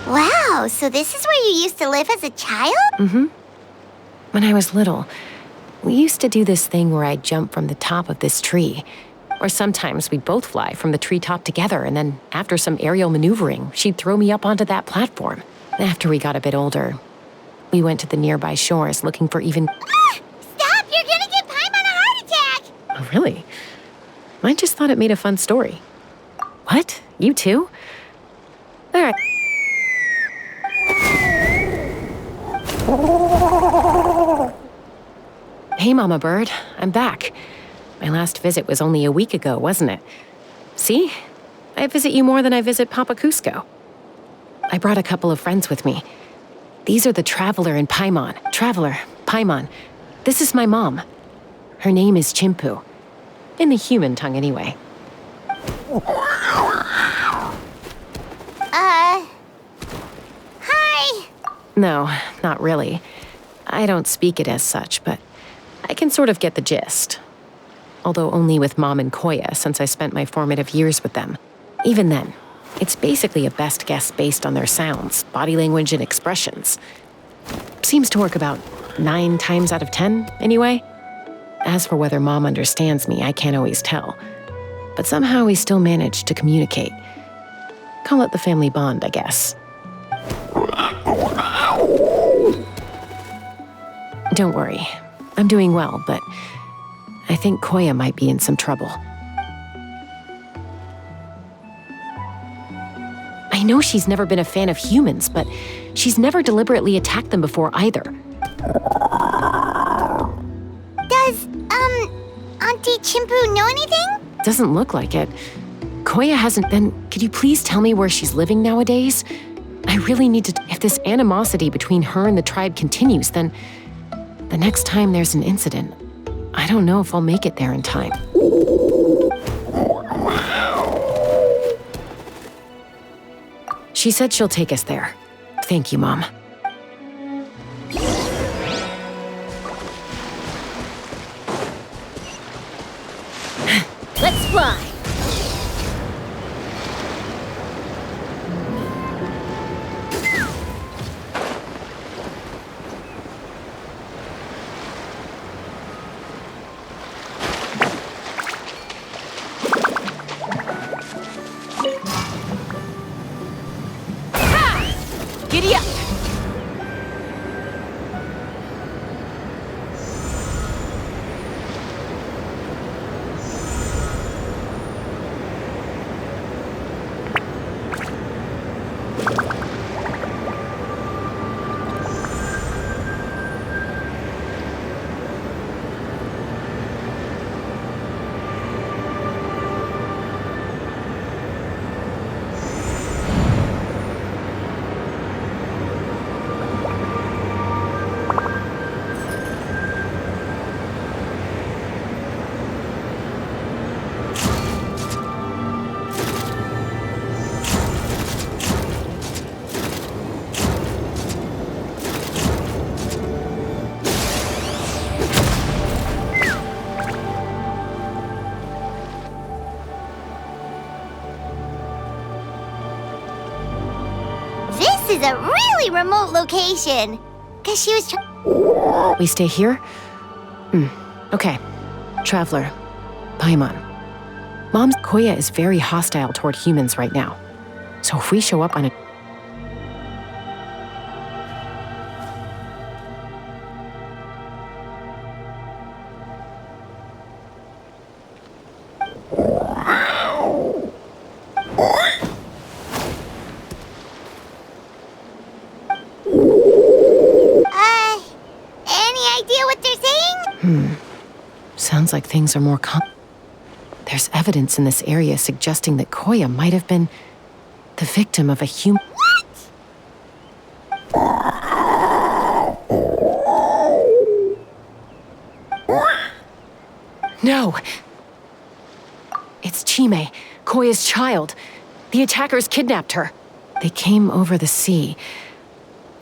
Wow, so this is where you used to live as a child? Mm-hmm. When I was little, we used to do this thing where I'd jump from the top of this tree. Or sometimes we'd both fly from the treetop together, and then after some aerial maneuvering, she'd throw me up onto that platform. After we got a bit older, we went to the nearby shores looking for even... Stop! You're gonna give Paimon a heart attack! Oh, really? I just thought it made a fun story. What? You too? All right. Hey, Mama Bird. I'm back. My last visit was only a week ago, wasn't it? See? I visit you more than I visit Papa Cusco. I brought a couple of friends with me. These are the Traveler and Paimon. Traveler, Paimon. This is my mom. Her name is Chimpu. In the human tongue, anyway. Hi. No, not really. I don't speak it as such, but I can sort of get the gist. Although only with Mom and Koya, since I spent my formative years with them. Even then, it's basically a best guess based on their sounds, body language, and expressions. Seems to work about 9 times out of 10, anyway. As for whether Mom understands me, I can't always tell. But somehow we still manage to communicate. Call it the family bond, I guess. Don't worry. I'm doing well, but I think Koya might be in some trouble. I know she's never been a fan of humans, but she's never deliberately attacked them before either. Does, Auntie Chimpu know anything? Doesn't look like it. Koya hasn't been... Could you please tell me where she's living nowadays? I really need to... If this animosity between her and the tribe continues, then... The next time there's an incident, I don't know if I'll make it there in time. She said she'll take us there. Thank you, Mom. Let's fly! Giddy up! This is a really remote location. Cause she was We stay here? Okay. Traveler. Paimon. Mom's Koya is very hostile toward humans right now. So if we show up on a... any idea what they're saying? Sounds like things are more There's evidence in this area suggesting that Koya might have been the victim of a human... No! It's Chime, Koya's child. The attackers kidnapped her. They came over the sea,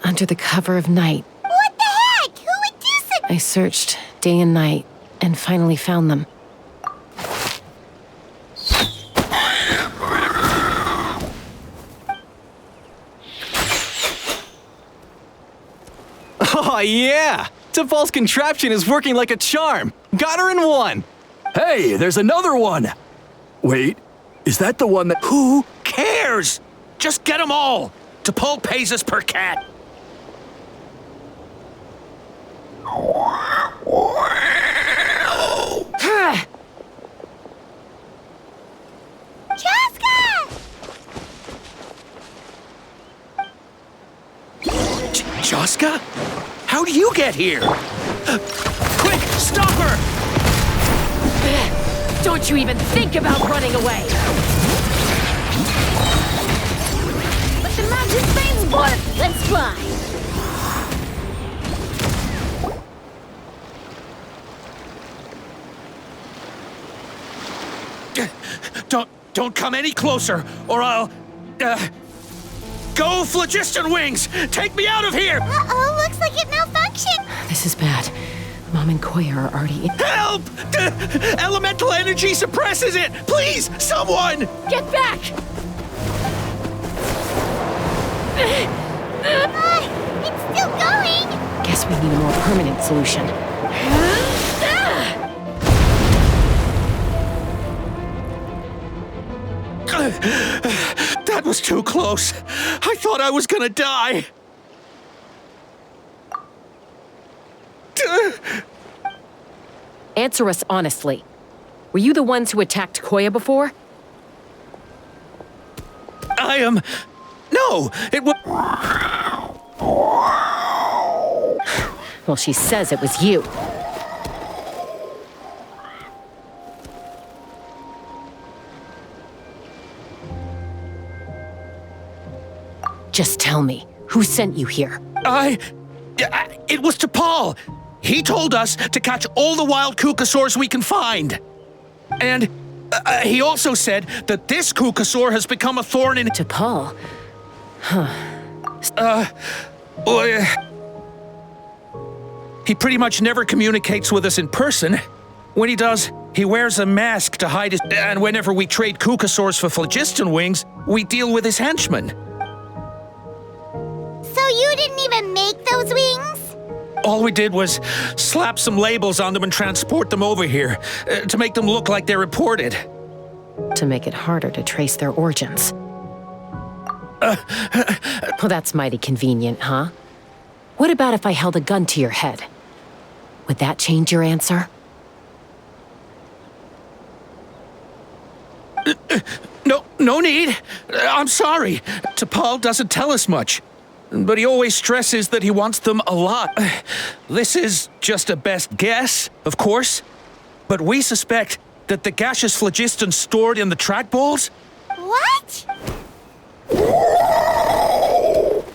under the cover of night. What the heck? Who would do such... I searched day and night, and finally found them. Oh, yeah! Tafal's contraption is working like a charm. Got her in one! Hey, there's another one! Wait, is that the one that... Who cares? Just get them all. T'Pol pays us per cat. Joska? How do you get here? Quick, stop her! Don't you even think about running away! Let the mountain flames work! Let's fly! Don't come any closer, or I'll... Go, Phlogiston Wings! Take me out of here! Uh-oh, looks like it malfunctioned. This is bad. Mom and Koya are already in. Help! Elemental energy suppresses it! Please, someone! Get back! It's still going. Guess we need a more permanent solution. That was too close. I thought I was gonna die. Answer us honestly. Were you the ones who attacked Koya before? I am... No, it was... Well, she says it was you. Just tell me, who sent you here? It was to Paul. He told us to catch all the wild Kukasaurs we can find. And he also said that this Kukasaur has become a thorn in... To Paul? Huh. He pretty much never communicates with us in person. When he does, he wears a mask to hide his... And whenever we trade Kukasaurs for Phlogiston Wings, we deal with his henchmen. So you didn't even make those wings? All we did was slap some labels on them and transport them over here, to make them look like they're imported. To make it harder to trace their origins. Well, that's mighty convenient, huh? What about if I held a gun to your head? Would that change your answer? No need. I'm sorry. T'Pol doesn't tell us much. But he always stresses that he wants them a lot. This is just a best guess, of course. But we suspect that the gaseous phlogiston stored in the trackballs... What?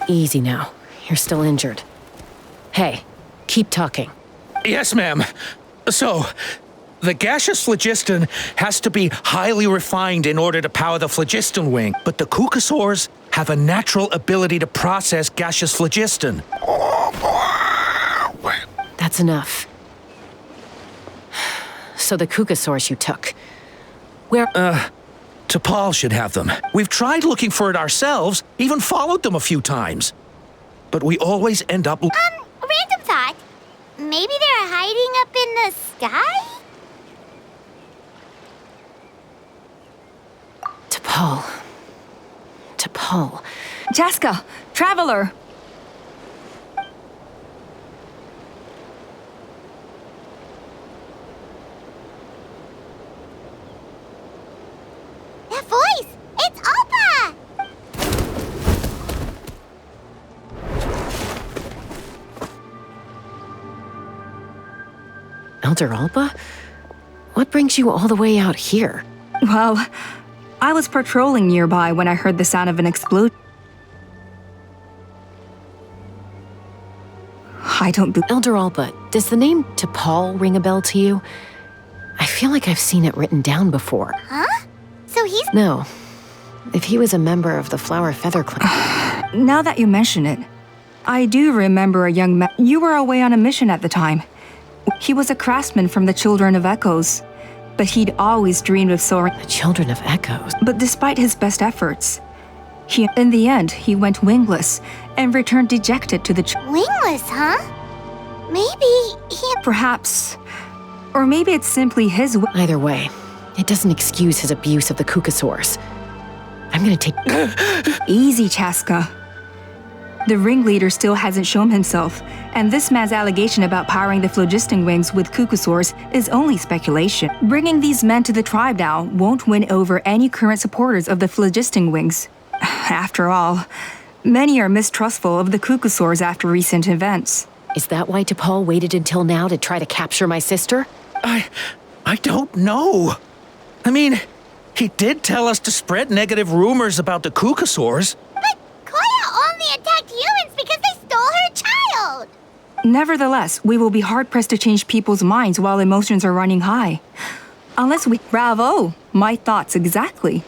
Easy now. You're still injured. Hey, keep talking. Yes, ma'am. So, the gaseous phlogiston has to be highly refined in order to power the phlogiston wing, but the Kukasaurs have a natural ability to process gaseous phlogiston. That's enough. So the Kukasaurs you took, where... T'Pol should have them. We've tried looking for it ourselves, even followed them a few times. But we always end up... Random thought. Maybe they're hiding up in the sky? T'Pol. Chaska, Traveler! That voice! It's Alpa! Elder Alpa? What brings you all the way out here? Well, I was patrolling nearby when I heard the sound of an explosion. I don't believe... Elder Alpa, does the name T'Pol ring a bell to you? I feel like I've seen it written down before. Huh? So he's... No. If he was a member of the Flower Feather Clan... Now that you mention it, I do remember a young man... You were away on a mission at the time. He was a craftsman from the Children of Echoes, but he'd always dreamed of soaring... The Children of Echoes? But despite his best efforts, in the end, he went wingless and returned dejected to the... Wingless, huh? Maybe he... Perhaps. Or maybe it's simply his... Either way, it doesn't excuse his abuse of the Kukasaurs. I'm gonna take... Easy, Chaska. The ringleader still hasn't shown himself, and this man's allegation about powering the phlogiston wings with Kukasaurs is only speculation. Bringing these men to the tribe now won't win over any current supporters of the phlogiston wings. After all, many are mistrustful of the Kukasaurs after recent events. Is that why T'Pol waited until now to try to capture my sister? I don't know. I mean, he did tell us to spread negative rumors about the Kukasaurs. But Koya only attacked humans because they stole her child! Nevertheless, we will be hard-pressed to change people's minds while emotions are running high. Unless we... Bravo! My thoughts exactly.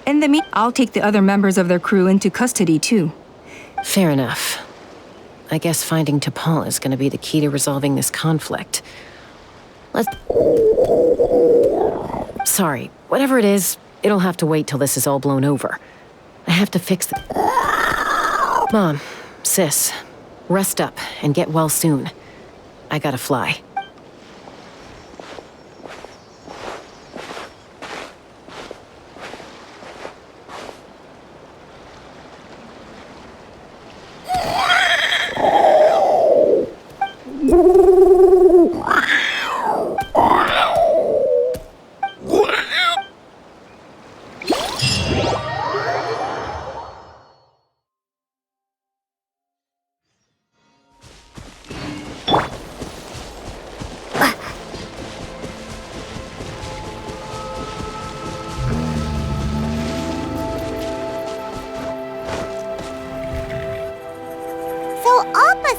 In the I'll take the other members of their crew into custody too. Fair enough. I guess finding T'Pol is gonna be the key to resolving this conflict. Sorry, whatever it is, it'll have to wait till this is all blown over. I have to fix the... Mom, sis, rest up and get well soon. I gotta fly.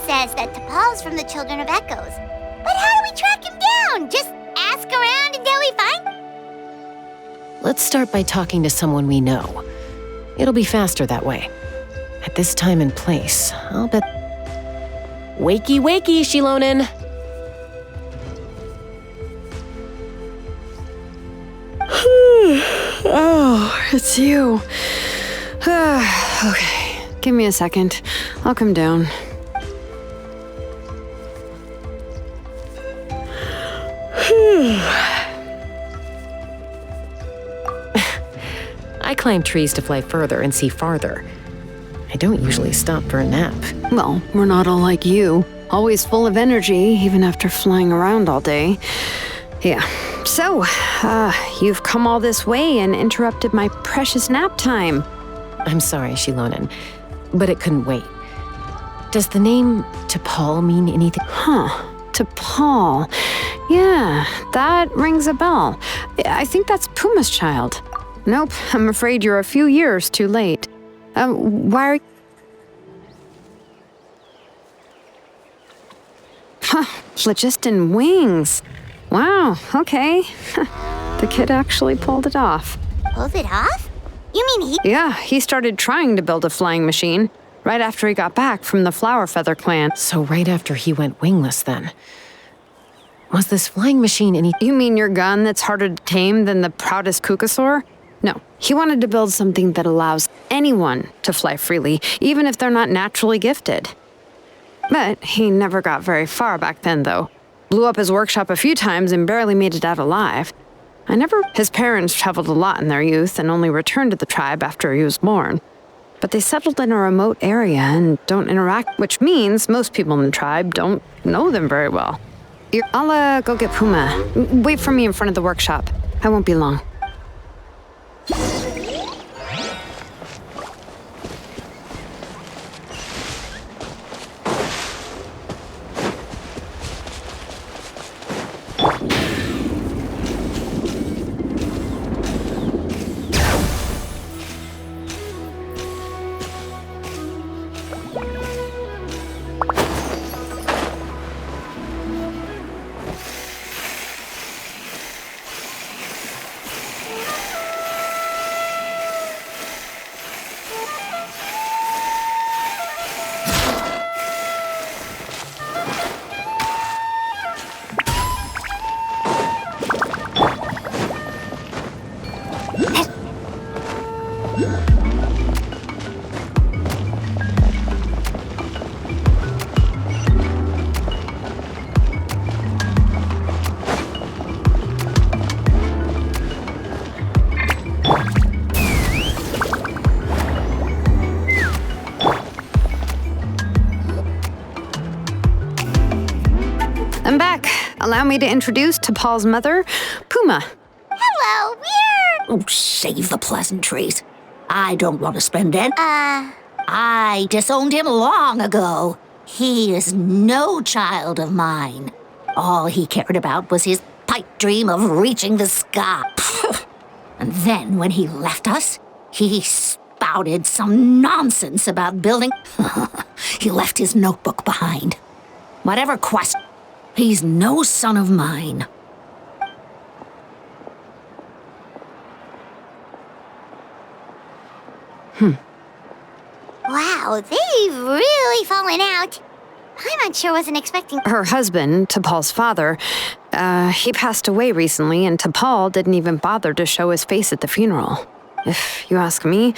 Says that T'Pol's from the Children of Echoes. But how do we track him down? Just ask around until we find... Let's start by talking to someone we know. It'll be faster that way. At this time and place, I'll bet... Wakey, wakey, Shilonen! Oh, it's you. Okay, give me a second. I'll come down. I climb trees to fly further and see farther. I don't usually stop for a nap. Well, we're not all like you. Always full of energy, even after flying around all day. Yeah. So, you've come all this way and interrupted my precious nap time. I'm sorry, Shilonen, but it couldn't wait. Does the name T'Pol mean anything? Huh. T'Pol. Yeah, that rings a bell. I think that's Puma's child. Nope, I'm afraid you're a few years too late. Why are... Huh, phlogiston wings. Wow, okay. The kid actually pulled it off. Pulled it off? You mean he... Yeah, he started trying to build a flying machine right after he got back from the Flower Feather clan. So right after he went wingless then. Was this flying machine any... You mean your gun that's harder to tame than the proudest Kukasaur? No, he wanted to build something that allows anyone to fly freely, even if they're not naturally gifted. But he never got very far back then, though. Blew up his workshop a few times and barely made it out alive. His parents traveled a lot in their youth and only returned to the tribe after he was born. But they settled in a remote area and don't interact, which means most people in the tribe don't know them very well. I'll go get Puma. Wait for me in front of the workshop. I won't be long. I'm back. Allow me to introduce T'Pol's mother, Puma. Hello, we're... Oh, save the pleasantries. I don't want to spend it. I disowned him long ago. He is no child of mine. All he cared about was his pipe dream of reaching the sky. And then when he left us, he spouted some nonsense about building. He left his notebook behind. Whatever quest, he's no son of mine. Wow, they've really fallen out. I'm sure wasn't expecting. Her husband, T'Pol's father, he passed away recently, and T'Pol didn't even bother to show his face at the funeral. If you ask me,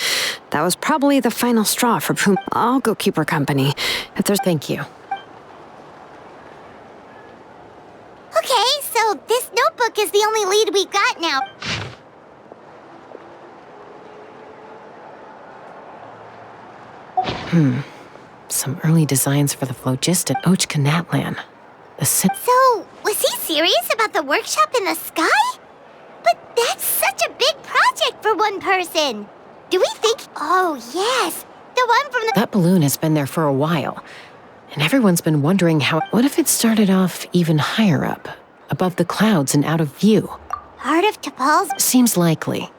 that was probably the final straw for Pum. I'll go keep her company. If there's... Thank you. Okay, so this notebook is the only lead we got now. Some early designs for the phlogiston Ochkanatlan. So, was he serious about the workshop in the sky? But that's such a big project for one person. Do we think... Oh, yes. The one from the... That balloon has been there for a while. And everyone's been wondering how... What if it started off even higher up? Above the clouds and out of view? Part of T'Pol's... Seems likely.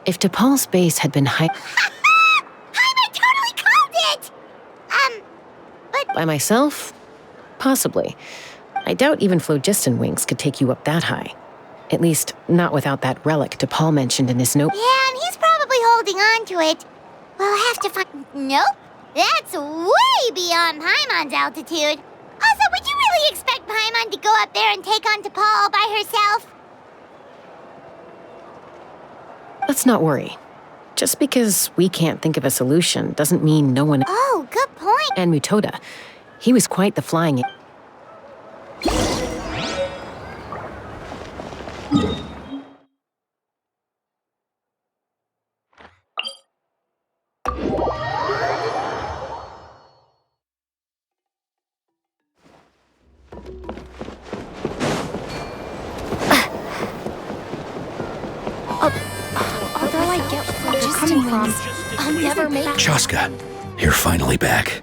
If T'Pol's base had been high... I totally called it! But... By myself? Possibly. I doubt even phlogiston wings could take you up that high. At least, not without that relic T'Pol mentioned in his note. Yeah, and he's probably holding on to it. We'll have to find... Nope. That's way beyond Paimon's altitude. Also, would you really expect Paimon to go up there and take on T'Pol all by herself? Let's not worry. Just because we can't think of a solution doesn't mean no one... Oh, good point. And Mutoda. He was quite the flying... Although I get where you're coming from, I'll never make... Chaska, you're finally back.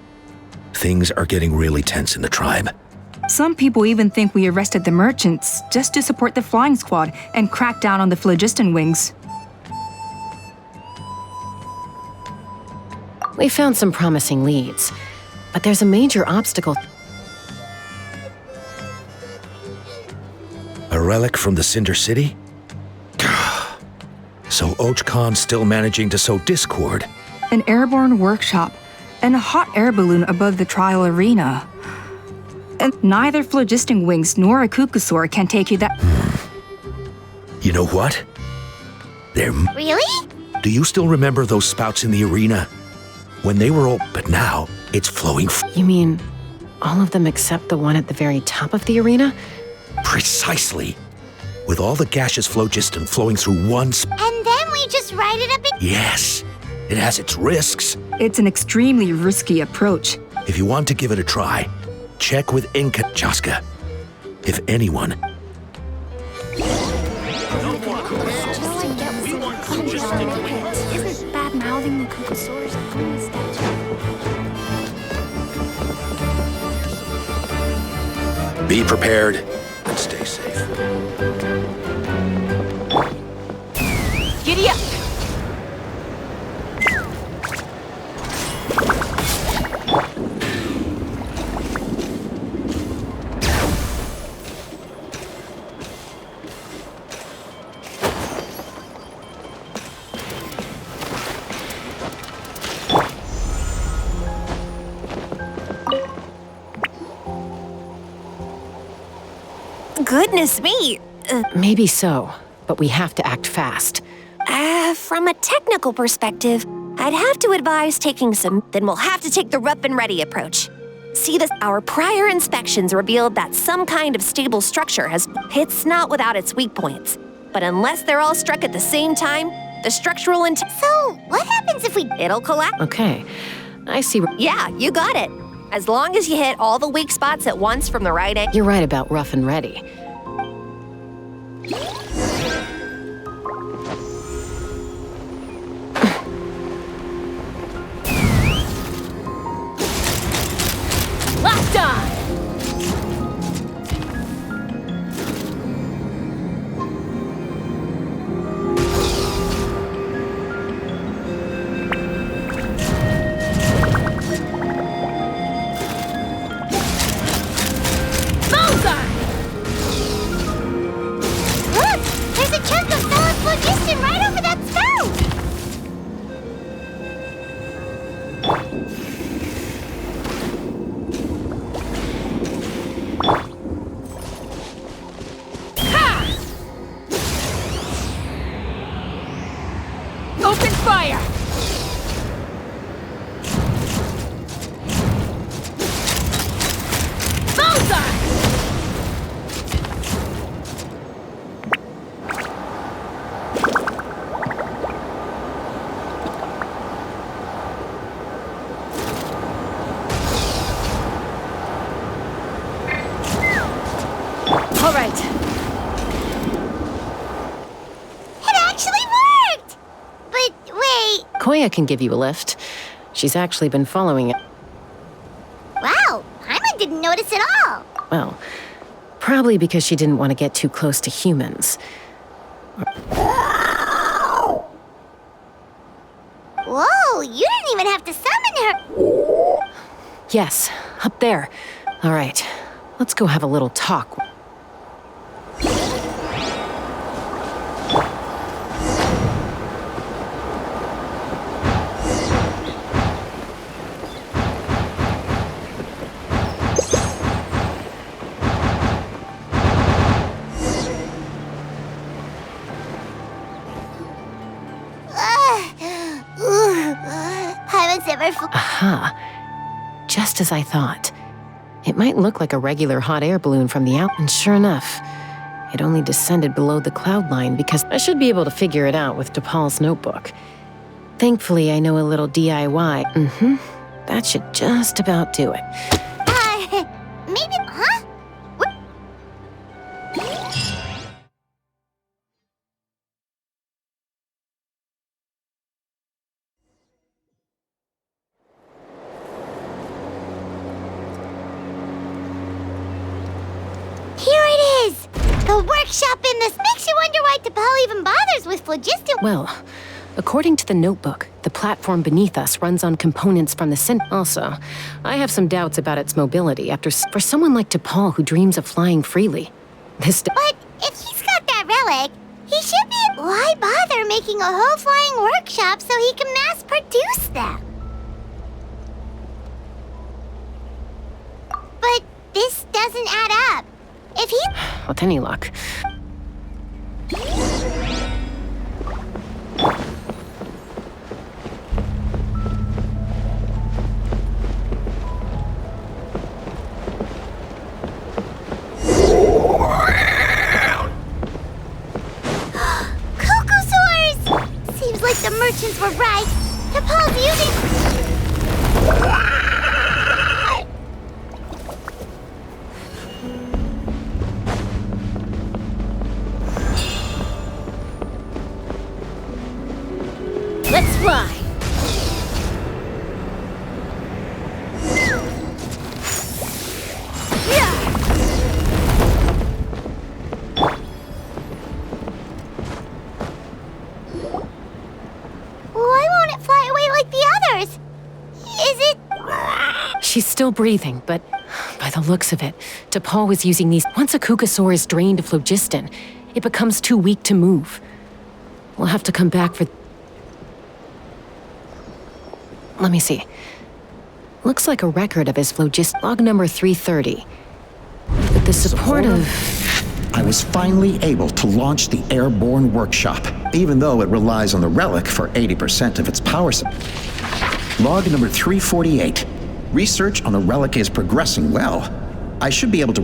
Things are getting really tense in the tribe. Some people even think we arrested the merchants just to support the flying squad and crack down on the phlogiston wings. We found some promising leads, but there's a major obstacle. A relic from the Cinder City? So Ochkon's still managing to sow discord. An airborne workshop and a hot air balloon above the trial arena. And neither phlogiston wings nor a Kukusaur can take you that... You know what? They're... Really? Do you still remember those spouts in the arena? When they were all... But now, it's flowing... You mean all of them except the one at the very top of the arena? Precisely. With all the gaseous phlogiston flowing through one... And then we just ride it up and... Yes. It has its risks. It's an extremely risky approach. If you want to give it a try, check with Inca Chaska. If anyone... Isn't bad-mouthing the Kukusaurs a funny statue? Be prepared and stay safe. Giddy up! Goodness me! Maybe so, but we have to act fast. From a technical perspective, I'd have to advise taking some... Then we'll have to take the rough and ready approach. See this? Our prior inspections revealed that some kind of stable structure has... It's not without its weak points. But unless they're all struck at the same time, the structural So, what happens if we... It'll collapse. Okay, I see. Yeah, you got it. As long as you hit all the weak spots at once from the right angle. You're right about rough and ready. Locked on! Koya can give you a lift. She's actually been following it. Wow, Paimon didn't notice at all. Well, probably because she didn't want to get too close to humans. Whoa, you didn't even have to summon her. Yes, up there. All right, let's go have a little talk. Paimon's never Aha. Just as I thought. It might look like a regular hot air balloon from the out, and sure enough, it only descended below the cloud line because I should be able to figure it out with DePaul's notebook. Thankfully, I know a little DIY. That should just about do it. Maybe, huh? Here it is! The workshop in this makes you wonder why DePaul even bothers with phlogiston. Well, according to the notebook, the platform beneath us runs on components from the Sin. Also, I have some doubts about its mobility for someone like DePaul who dreams of flying freely. But if he's got that relic, he should be. Why bother making a whole flying workshop so he can mass produce them? But this doesn't add up. If he. With any luck. Cuckoosaurs! Seems like the merchants were right. DePaul's using. Let's fly. Why won't it fly away like the others? Is it? She's still breathing, but by the looks of it, DePaul was using these. Once a Cucusaur is drained of phlogiston, it becomes too weak to move. We'll have to come back for. Let me see. Looks like a record of his phlogiston. Log number 330. With the support of. I was finally able to launch the airborne workshop, even though it relies on the relic for 80% of its power supply. Log number 348. Research on the relic is progressing well. I should be able to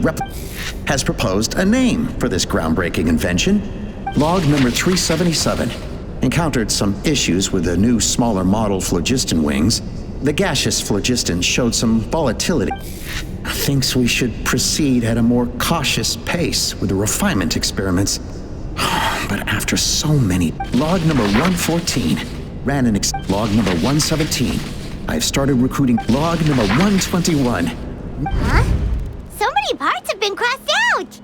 has proposed a name for this groundbreaking invention. Log number 377. Encountered some issues with the new smaller model phlogiston wings. The gaseous phlogiston showed some volatility. Thinks we should proceed at a more cautious pace with the refinement experiments. But after so many. Log number 114. Ran an log number 117. I've started recruiting. Log number 121. Huh? So many parts have been crossed out!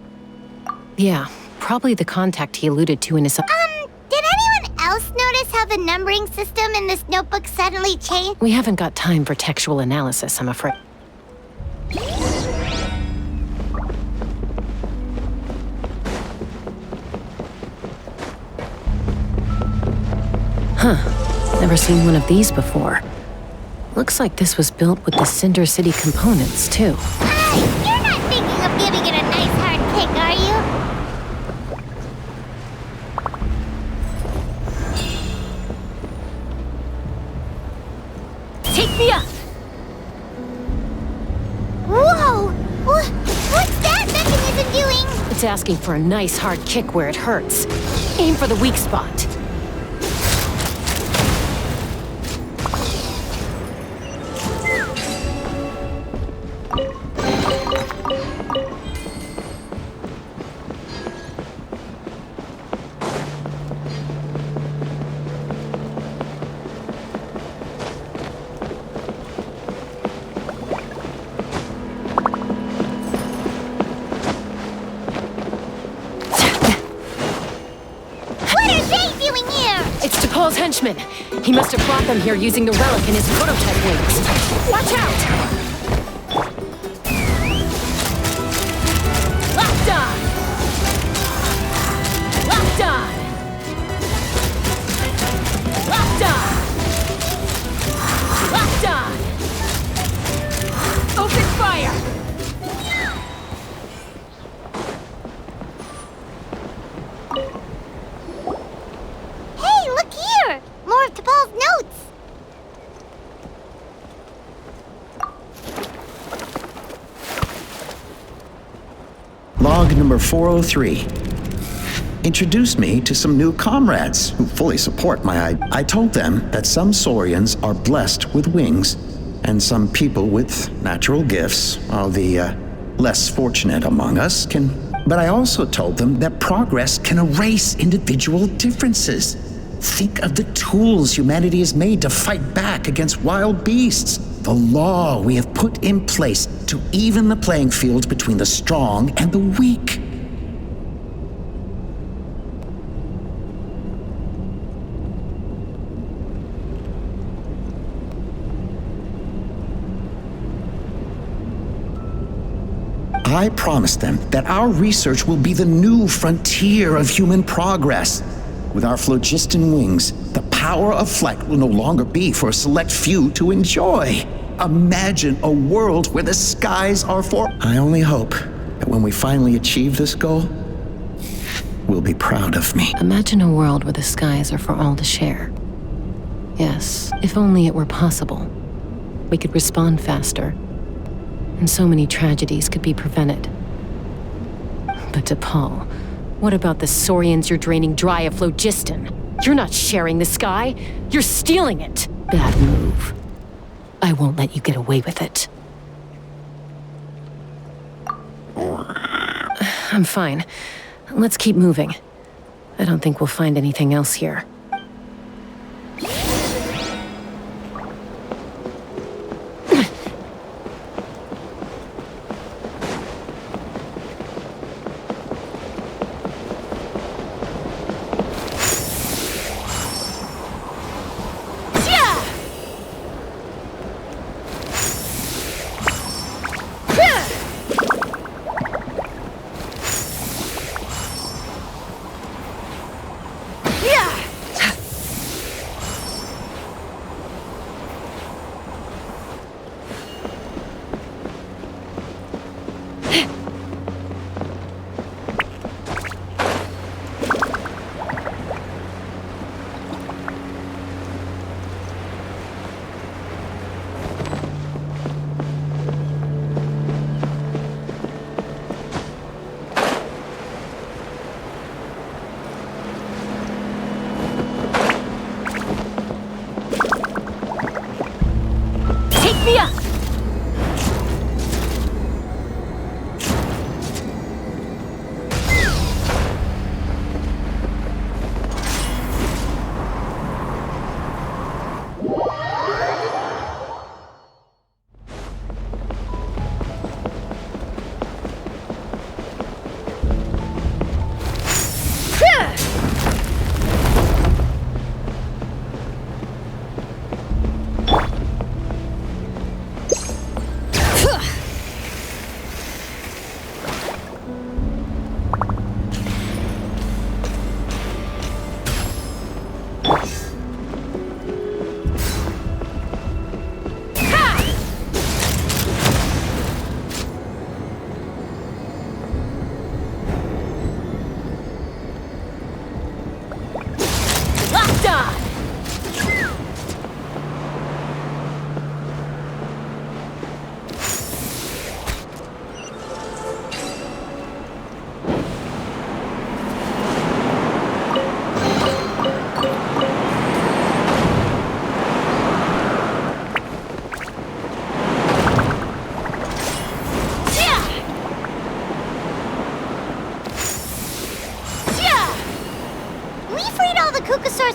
Yeah, probably the contact he alluded to in his. Did anyone else notice how the numbering system in this notebook suddenly changed? We haven't got time for textual analysis, I'm afraid. Huh. Never seen one of these before. Looks like this was built with the Cinder City components, too. You're not thinking of giving it a nice hard kick, are you? Take me up! Whoa! What's that mechanism doing? It's asking for a nice hard kick where it hurts. Aim for the weak spot. It's DePaul's henchman. He must have brought them here using the relic in his prototype wings. Watch out! Locked on! Locked on! Locked on! Locked on! Open fire! Hey, look here! More of T'Pol's notes! Log number 403. Introduced me to some new comrades who fully support my idea. I told them that some Saurians are blessed with wings, and some people with natural gifts, while the less fortunate among us can. But I also told them that progress can erase individual differences. Think of the tools humanity has made to fight back against wild beasts. The law we have put in place to even the playing field between the strong and the weak. I promised them that our research will be the new frontier of human progress. With our phlogiston wings, the power of flight will no longer be for a select few to enjoy. Imagine a world where the skies are for... I only hope that when we finally achieve this goal, we'll be proud of me. Imagine a world where the skies are for all to share. Yes, if only it were possible. We could respond faster, and so many tragedies could be prevented. But DePaul, what about the Saurians you're draining dry of phlogiston? You're not sharing the sky, you're stealing it. Bad move. I won't let you get away with it. I'm fine. Let's keep moving. I don't think we'll find anything else here.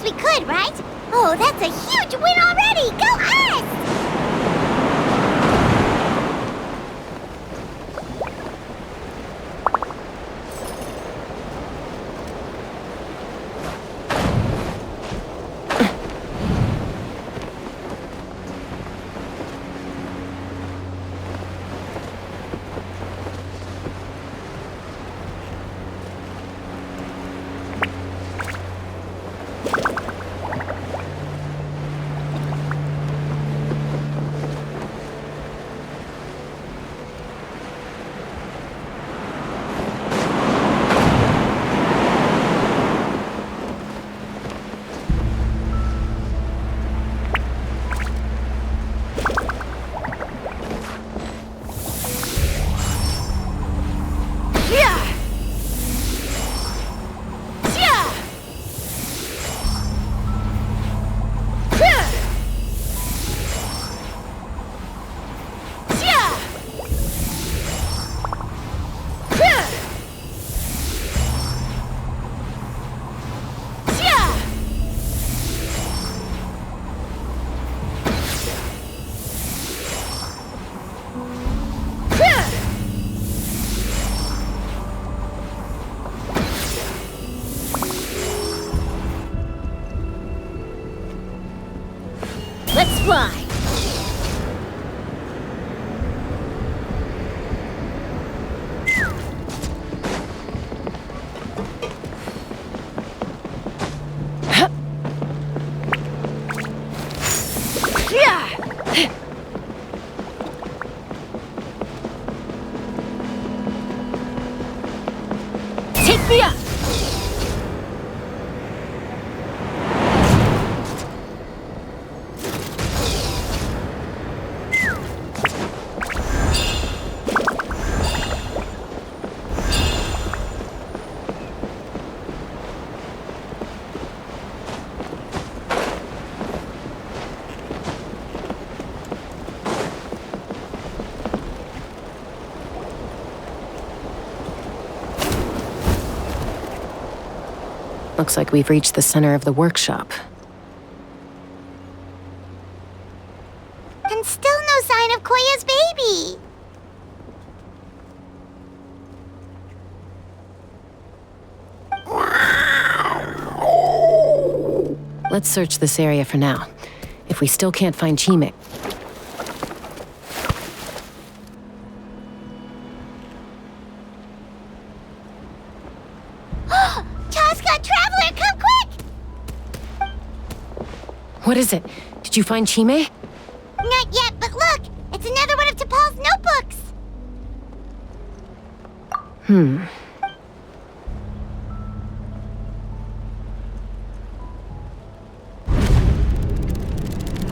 We could, right? Oh, that's a huge win already! Go us! fly! Take me up! Looks like we've reached the center of the workshop. And still no sign of Koya's baby. Let's search this area for now. If we still can't find Chime, Chaska, Traveler, come quick! what is it? Did you find Chime? Not yet, but look! It's another one of T'Pol's notebooks!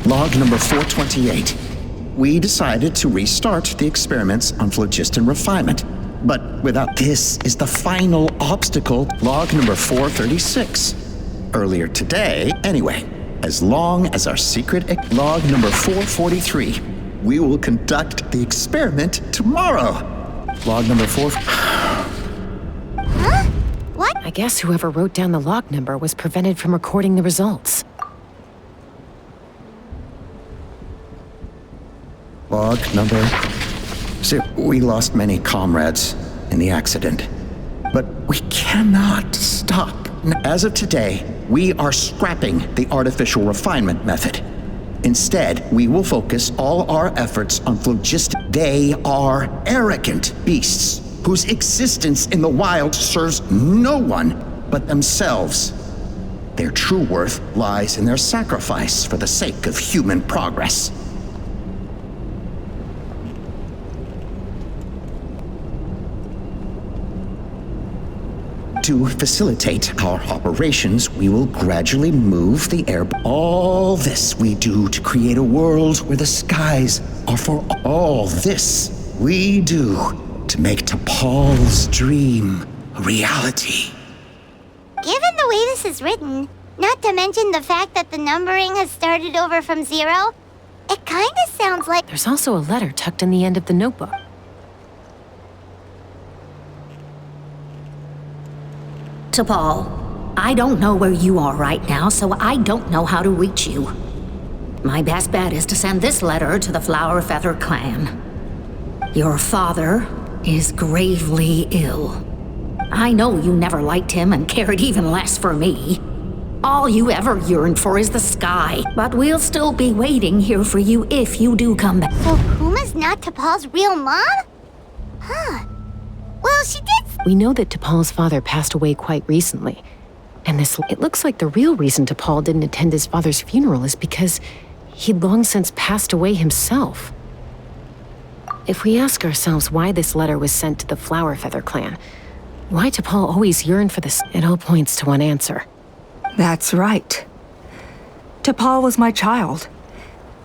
Log number 428. We decided to restart the experiments on phlogiston refinement. But without this is the final obstacle, log number 436. Earlier today, anyway, as long as our secret log number 443. We will conduct the experiment tomorrow. Log number 4. Huh? What? I guess whoever wrote down the log number was prevented from recording the results. Log number. See, we lost many comrades in the accident, but we cannot stop. As of today, we are scrapping the artificial refinement method. Instead, we will focus all our efforts on phlogiston. They are arrogant beasts whose existence in the wild serves no one but themselves. Their true worth lies in their sacrifice for the sake of human progress. To facilitate our operations, we will gradually move the air. All this we do to create a world where the skies are for all. This we do to make T'Pol's dream a reality. Given the way this is written, not to mention the fact that the numbering has started over from 0, it kinda sounds like— There's also a letter tucked in the end of the notebook. T'Pol, I don't know where you are right now, so I don't know how to reach you. My best bet is to send this letter to the Flower Feather clan. Your father is gravely ill. I know you never liked him and cared even less for me. All you ever yearned for is the sky, but we'll still be waiting here for you if you do come back. So Puma's not T'Pol's real mom? Huh. Well, she did— We know that T'Pol's father passed away quite recently. And it looks like the real reason T'Pol didn't attend his father's funeral is because he'd long since passed away himself. If we ask ourselves why this letter was sent to the Flower Feather clan, why T'Pol always yearned for this, it all points to one answer. That's right. T'Pol was my child.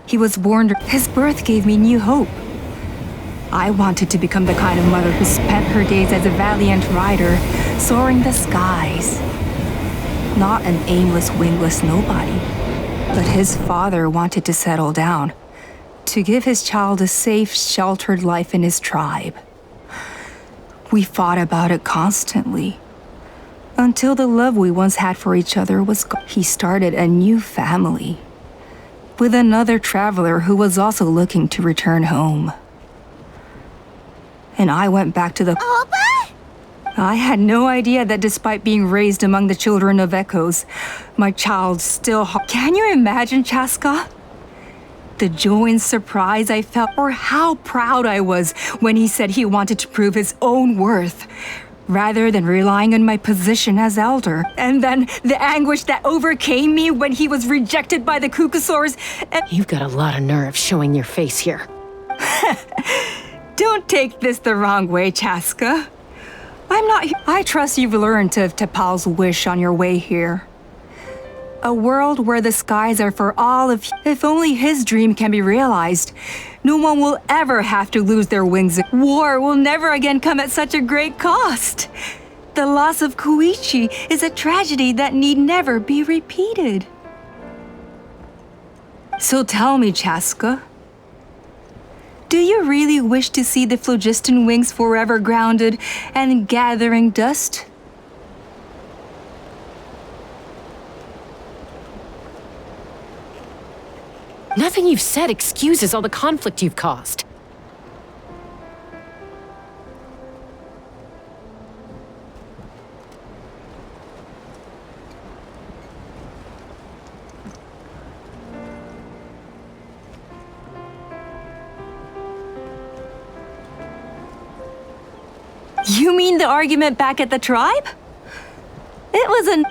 He was born. His birth gave me new hope. I wanted to become the kind of mother who spent her days as a valiant rider, soaring the skies. Not an aimless, wingless nobody. But his father wanted to settle down, to give his child a safe, sheltered life in his tribe. We fought about it constantly, until the love we once had for each other was gone. He started a new family, with another traveler who was also looking to return home. And I went back to the— Opa? I had no idea that despite being raised among the children of echoes, my child still— Can you imagine, Chaska? The joy and surprise I felt, or how proud I was when he said he wanted to prove his own worth, rather than relying on my position as elder. And then the anguish that overcame me when he was rejected by the Cucusaurs. You've got a lot of nerve showing your face here. Don't take this the wrong way, Chaska. I trust you've learned of T'Pol's wish on your way here. A world where the skies are for all of. If only his dream can be realized, no one will ever have to lose their wings. War will never again come at such a great cost. The loss of Koichi is a tragedy that need never be repeated. So tell me, Chaska, do you really wish to see the phlogiston wings forever grounded and gathering dust? Nothing you've said excuses all the conflict you've caused. You mean the argument back at the tribe? It was an...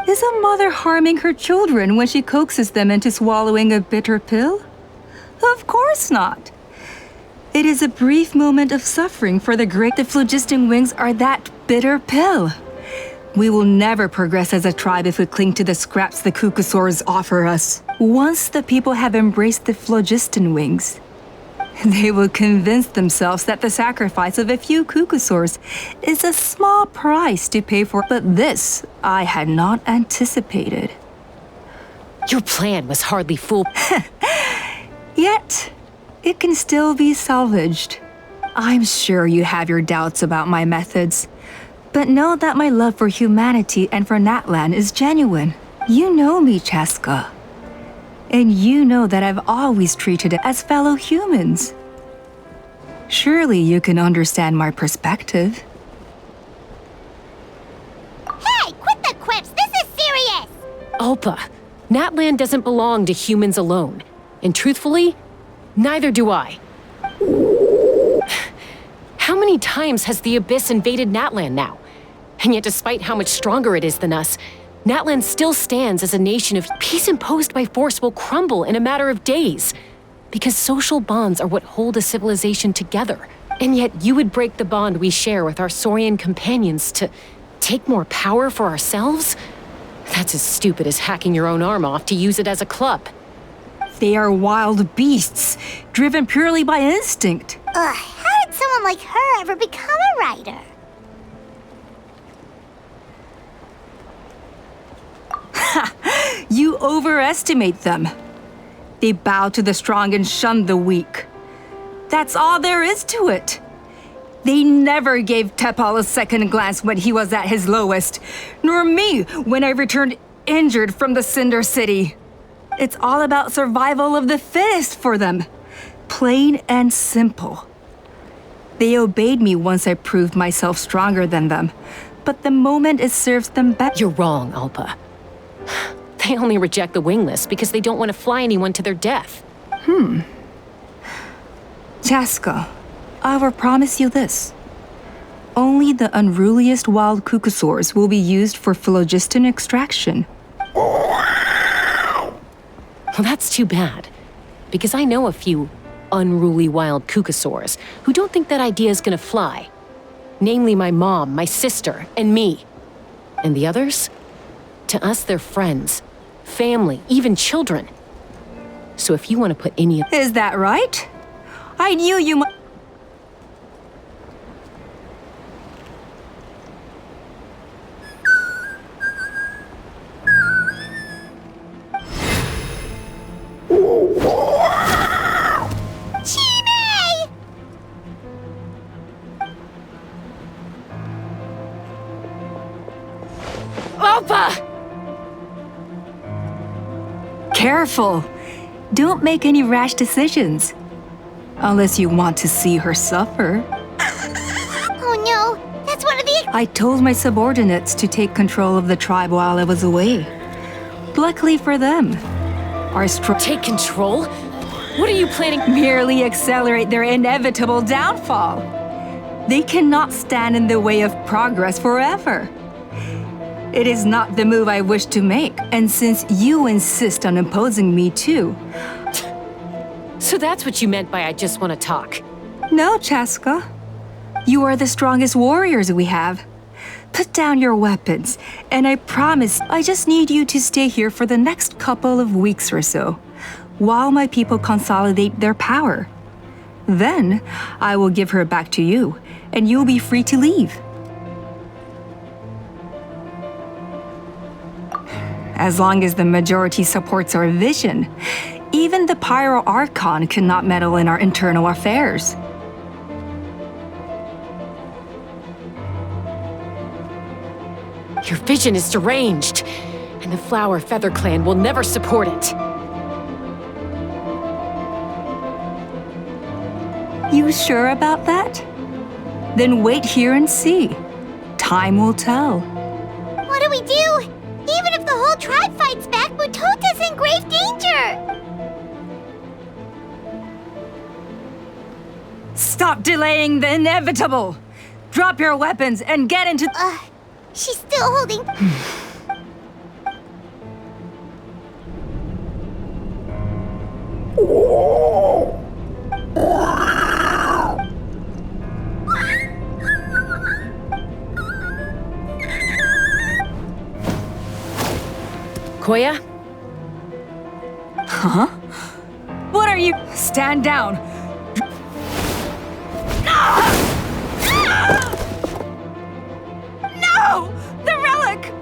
Is a mother harming her children when she coaxes them into swallowing a bitter pill? Of course not. It is a brief moment of suffering for the great. The phlogiston wings are that bitter pill. We will never progress as a tribe if we cling to the scraps the Cucusaurs offer us. Once the people have embraced the phlogiston wings, they will convince themselves that the sacrifice of a few Cucusaurs is a small price to pay for. But this I had not anticipated. Your plan was hardly fool. Yet, it can still be salvaged. I'm sure you have your doubts about my methods, but know that my love for humanity and for Natlan is genuine. You know me, Chaska. And you know that I've always treated it as fellow humans. Surely you can understand my perspective. Hey, quit the quips! This is serious! Ulpa, Natlan doesn't belong to humans alone. And truthfully, neither do I. How many times has the Abyss invaded Natlan now? And yet despite how much stronger it is than us, Natlan still stands as a nation of peace imposed by force will crumble in a matter of days. Because social bonds are what hold a civilization together. And yet you would break the bond we share with our Saurian companions to take more power for ourselves? That's as stupid as hacking your own arm off to use it as a club. They are wild beasts, driven purely by instinct. Ugh, how did someone like her ever become a writer? You overestimate them. They bow to the strong and shun the weak. That's all there is to it. They never gave T'Pol a second glance when he was at his lowest, nor me when I returned injured from the Cinder City. It's all about survival of the fittest for them. Plain and simple. They obeyed me once I proved myself stronger than them, but the moment it serves them better. You're wrong, Ulpa. They only reject the wingless because they don't want to fly anyone to their death. Chaska, I will promise you this. Only the unruliest wild Cucusaurs will be used for phlogiston extraction. Well, that's too bad. Because I know a few unruly wild Cucusaurs who don't think that idea is gonna fly. Namely my mom, my sister, and me. And the others? To us, they're friends, family, even children. So if you want to put any of... Is that right? I knew you might... Ulpa! Careful! Don't make any rash decisions. Unless you want to see her suffer. Oh no, that's one of the... I told my subordinates to take control of the tribe while I was away. Luckily for them, are strong. Take control? What are you planning? Merely accelerate their inevitable downfall. They cannot stand in the way of progress forever. It is not the move I wish to make, and since you insist on imposing me too. So that's what you meant by I just want to talk. No, Chaska. You are the strongest warriors we have. Put down your weapons, and I promise I just need you to stay here for the next couple of weeks or so, while my people consolidate their power. Then, I will give her back to you, and you'll be free to leave. As long as the majority supports our vision, even the Pyro Archon cannot meddle in our internal affairs. Your vision is deranged, and the Flower Feather Clan will never support it. You sure about that? Then wait here and see. Time will tell. What do we do? Even if the whole tribe fights back, Mutota's in grave danger! Stop delaying the inevitable! Drop your weapons and get into— She's still holding— Koya? Huh? What are you— Stand down! No! The relic!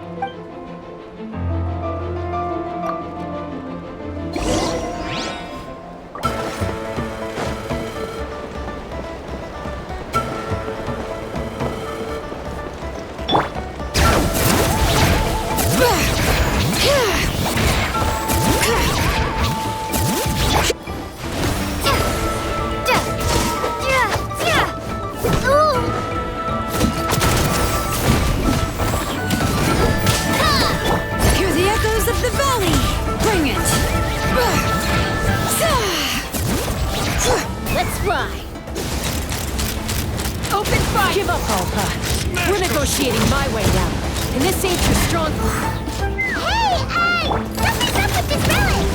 Hear the echoes of the valley! Bring it! Let's fly! Open fire! Give up, Alpha. We're negotiating my way now, and this ain't too strong. Hey, something's up with this relic!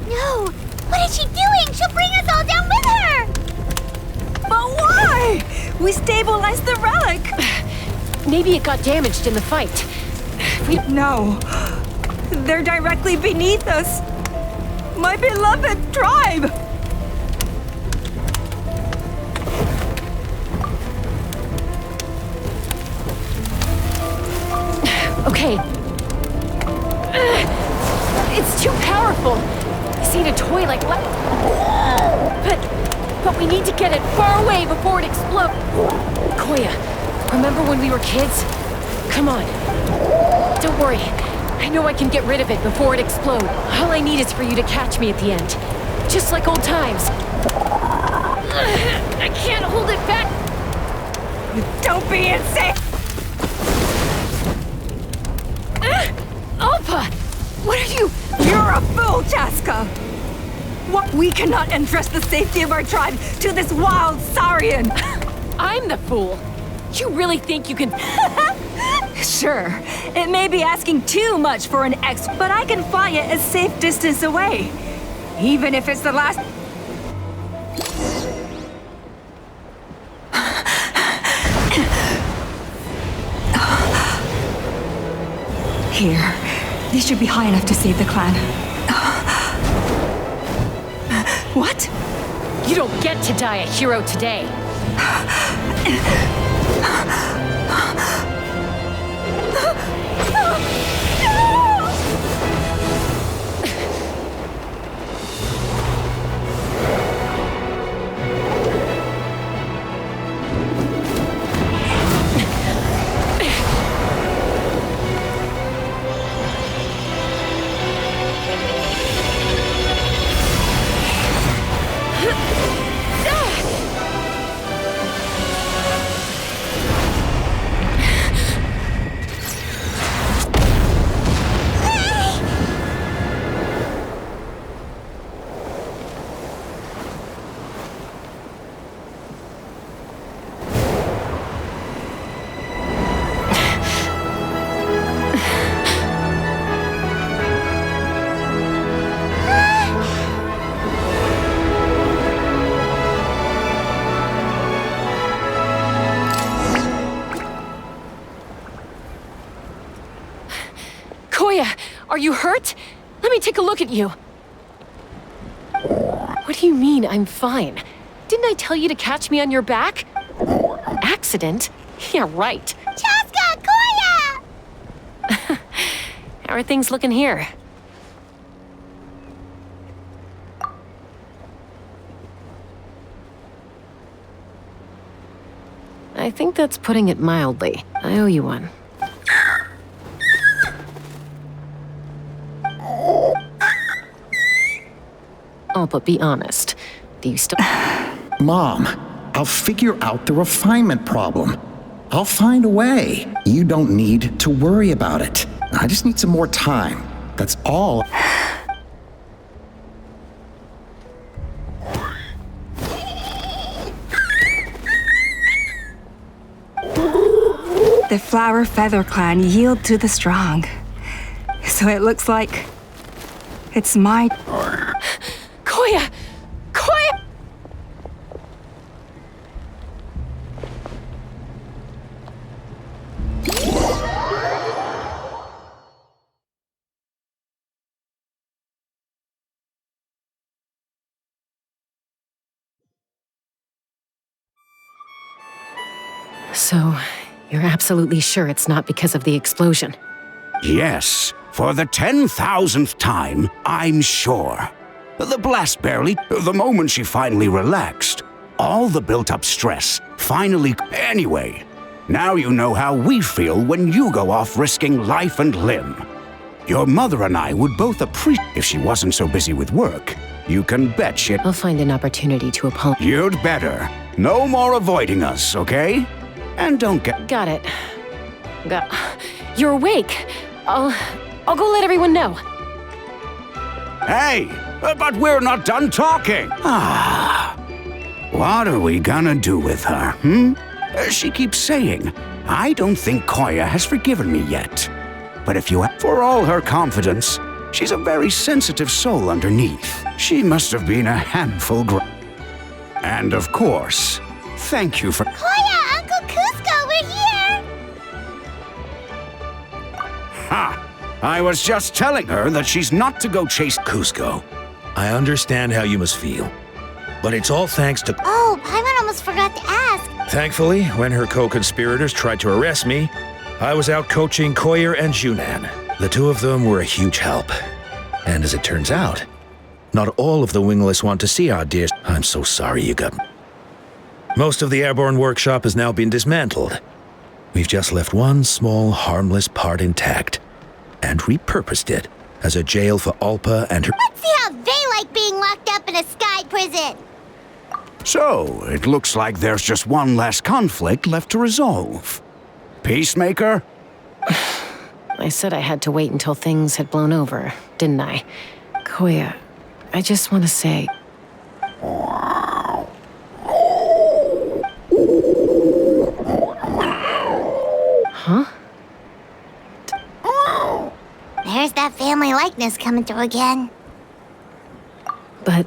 No! What is she doing? She'll bring us all down with her! But why? We stabilized the relic! Maybe it got damaged in the fight. No. They're directly beneath us. My beloved tribe! Okay. It's too powerful. This ain't a toy like what? But we need to get it far away before it explodes. Koya, remember when we were kids? Come on. Don't worry. I know I can get rid of it before it explodes. All I need is for you to catch me at the end. Just like old times. I can't hold it back. Don't be insane! Alpha! What are you— You're a fool, Chaska! What? We cannot entrust the safety of our tribe to this wild Saurian! I'm the fool. You really think you can— Sure, it may be asking too much for an ex, but I can fly it a safe distance away. Even if it's the last— Here. These should be high enough to save the clan. What? You don't get to die a hero today. Koya, are you hurt? Let me take a look at you. What do you mean, I'm fine? Didn't I tell you to catch me on your back? Accident? Yeah, right. Chaska, Koya! How are things looking here? I think that's putting it mildly. I owe you one. Oh, but be honest. Do you still... Mom, I'll figure out the refinement problem. I'll find a way. You don't need to worry about it. I just need some more time. That's all. The Flower Feather clan yield to the strong. So it looks like it's my... Koya! Koya! So, you're absolutely sure it's not because of the explosion? Yes, for the 10,000th time, I'm sure. The blast barely, the moment she finally relaxed, all the built-up stress finally... Anyway, now you know how we feel when you go off risking life and limb. Your mother and I would both appreciate if she wasn't so busy with work. You can bet she'd... I'll find an opportunity to apologize. You'd better. No more avoiding us, okay? And don't get... Got it. You're awake. I'll go let everyone know. Hey, but we're not done talking. What are we gonna do with her, She keeps saying, I don't think Koya has forgiven me yet. But if you... For all her confidence, she's a very sensitive soul underneath. She must have been a handful... And of course, thank you for... Koya, Uncle Cusco, we're here! Ha! I was just telling her that she's not to go chase... Cusco, I understand how you must feel. But it's all thanks to... Oh, Paimon almost forgot to ask. Thankfully, when her co-conspirators tried to arrest me, I was out coaching Koyer and Junan. The two of them were a huge help. And as it turns out, not all of the wingless want to see our dear... I'm so sorry you got... Most of the airborne workshop has now been dismantled. We've just left one small, harmless part intact and repurposed it as a jail for Alpa and her... Let's see how they like being locked up in a sky prison. So, it looks like there's just one last conflict left to resolve. Peacemaker? I said I had to wait until things had blown over, didn't I? Koya, I just want to say... Huh? There's that family likeness coming through again. But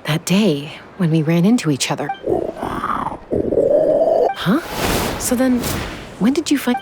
that day, when we ran into each other... Huh? So then, when did you find...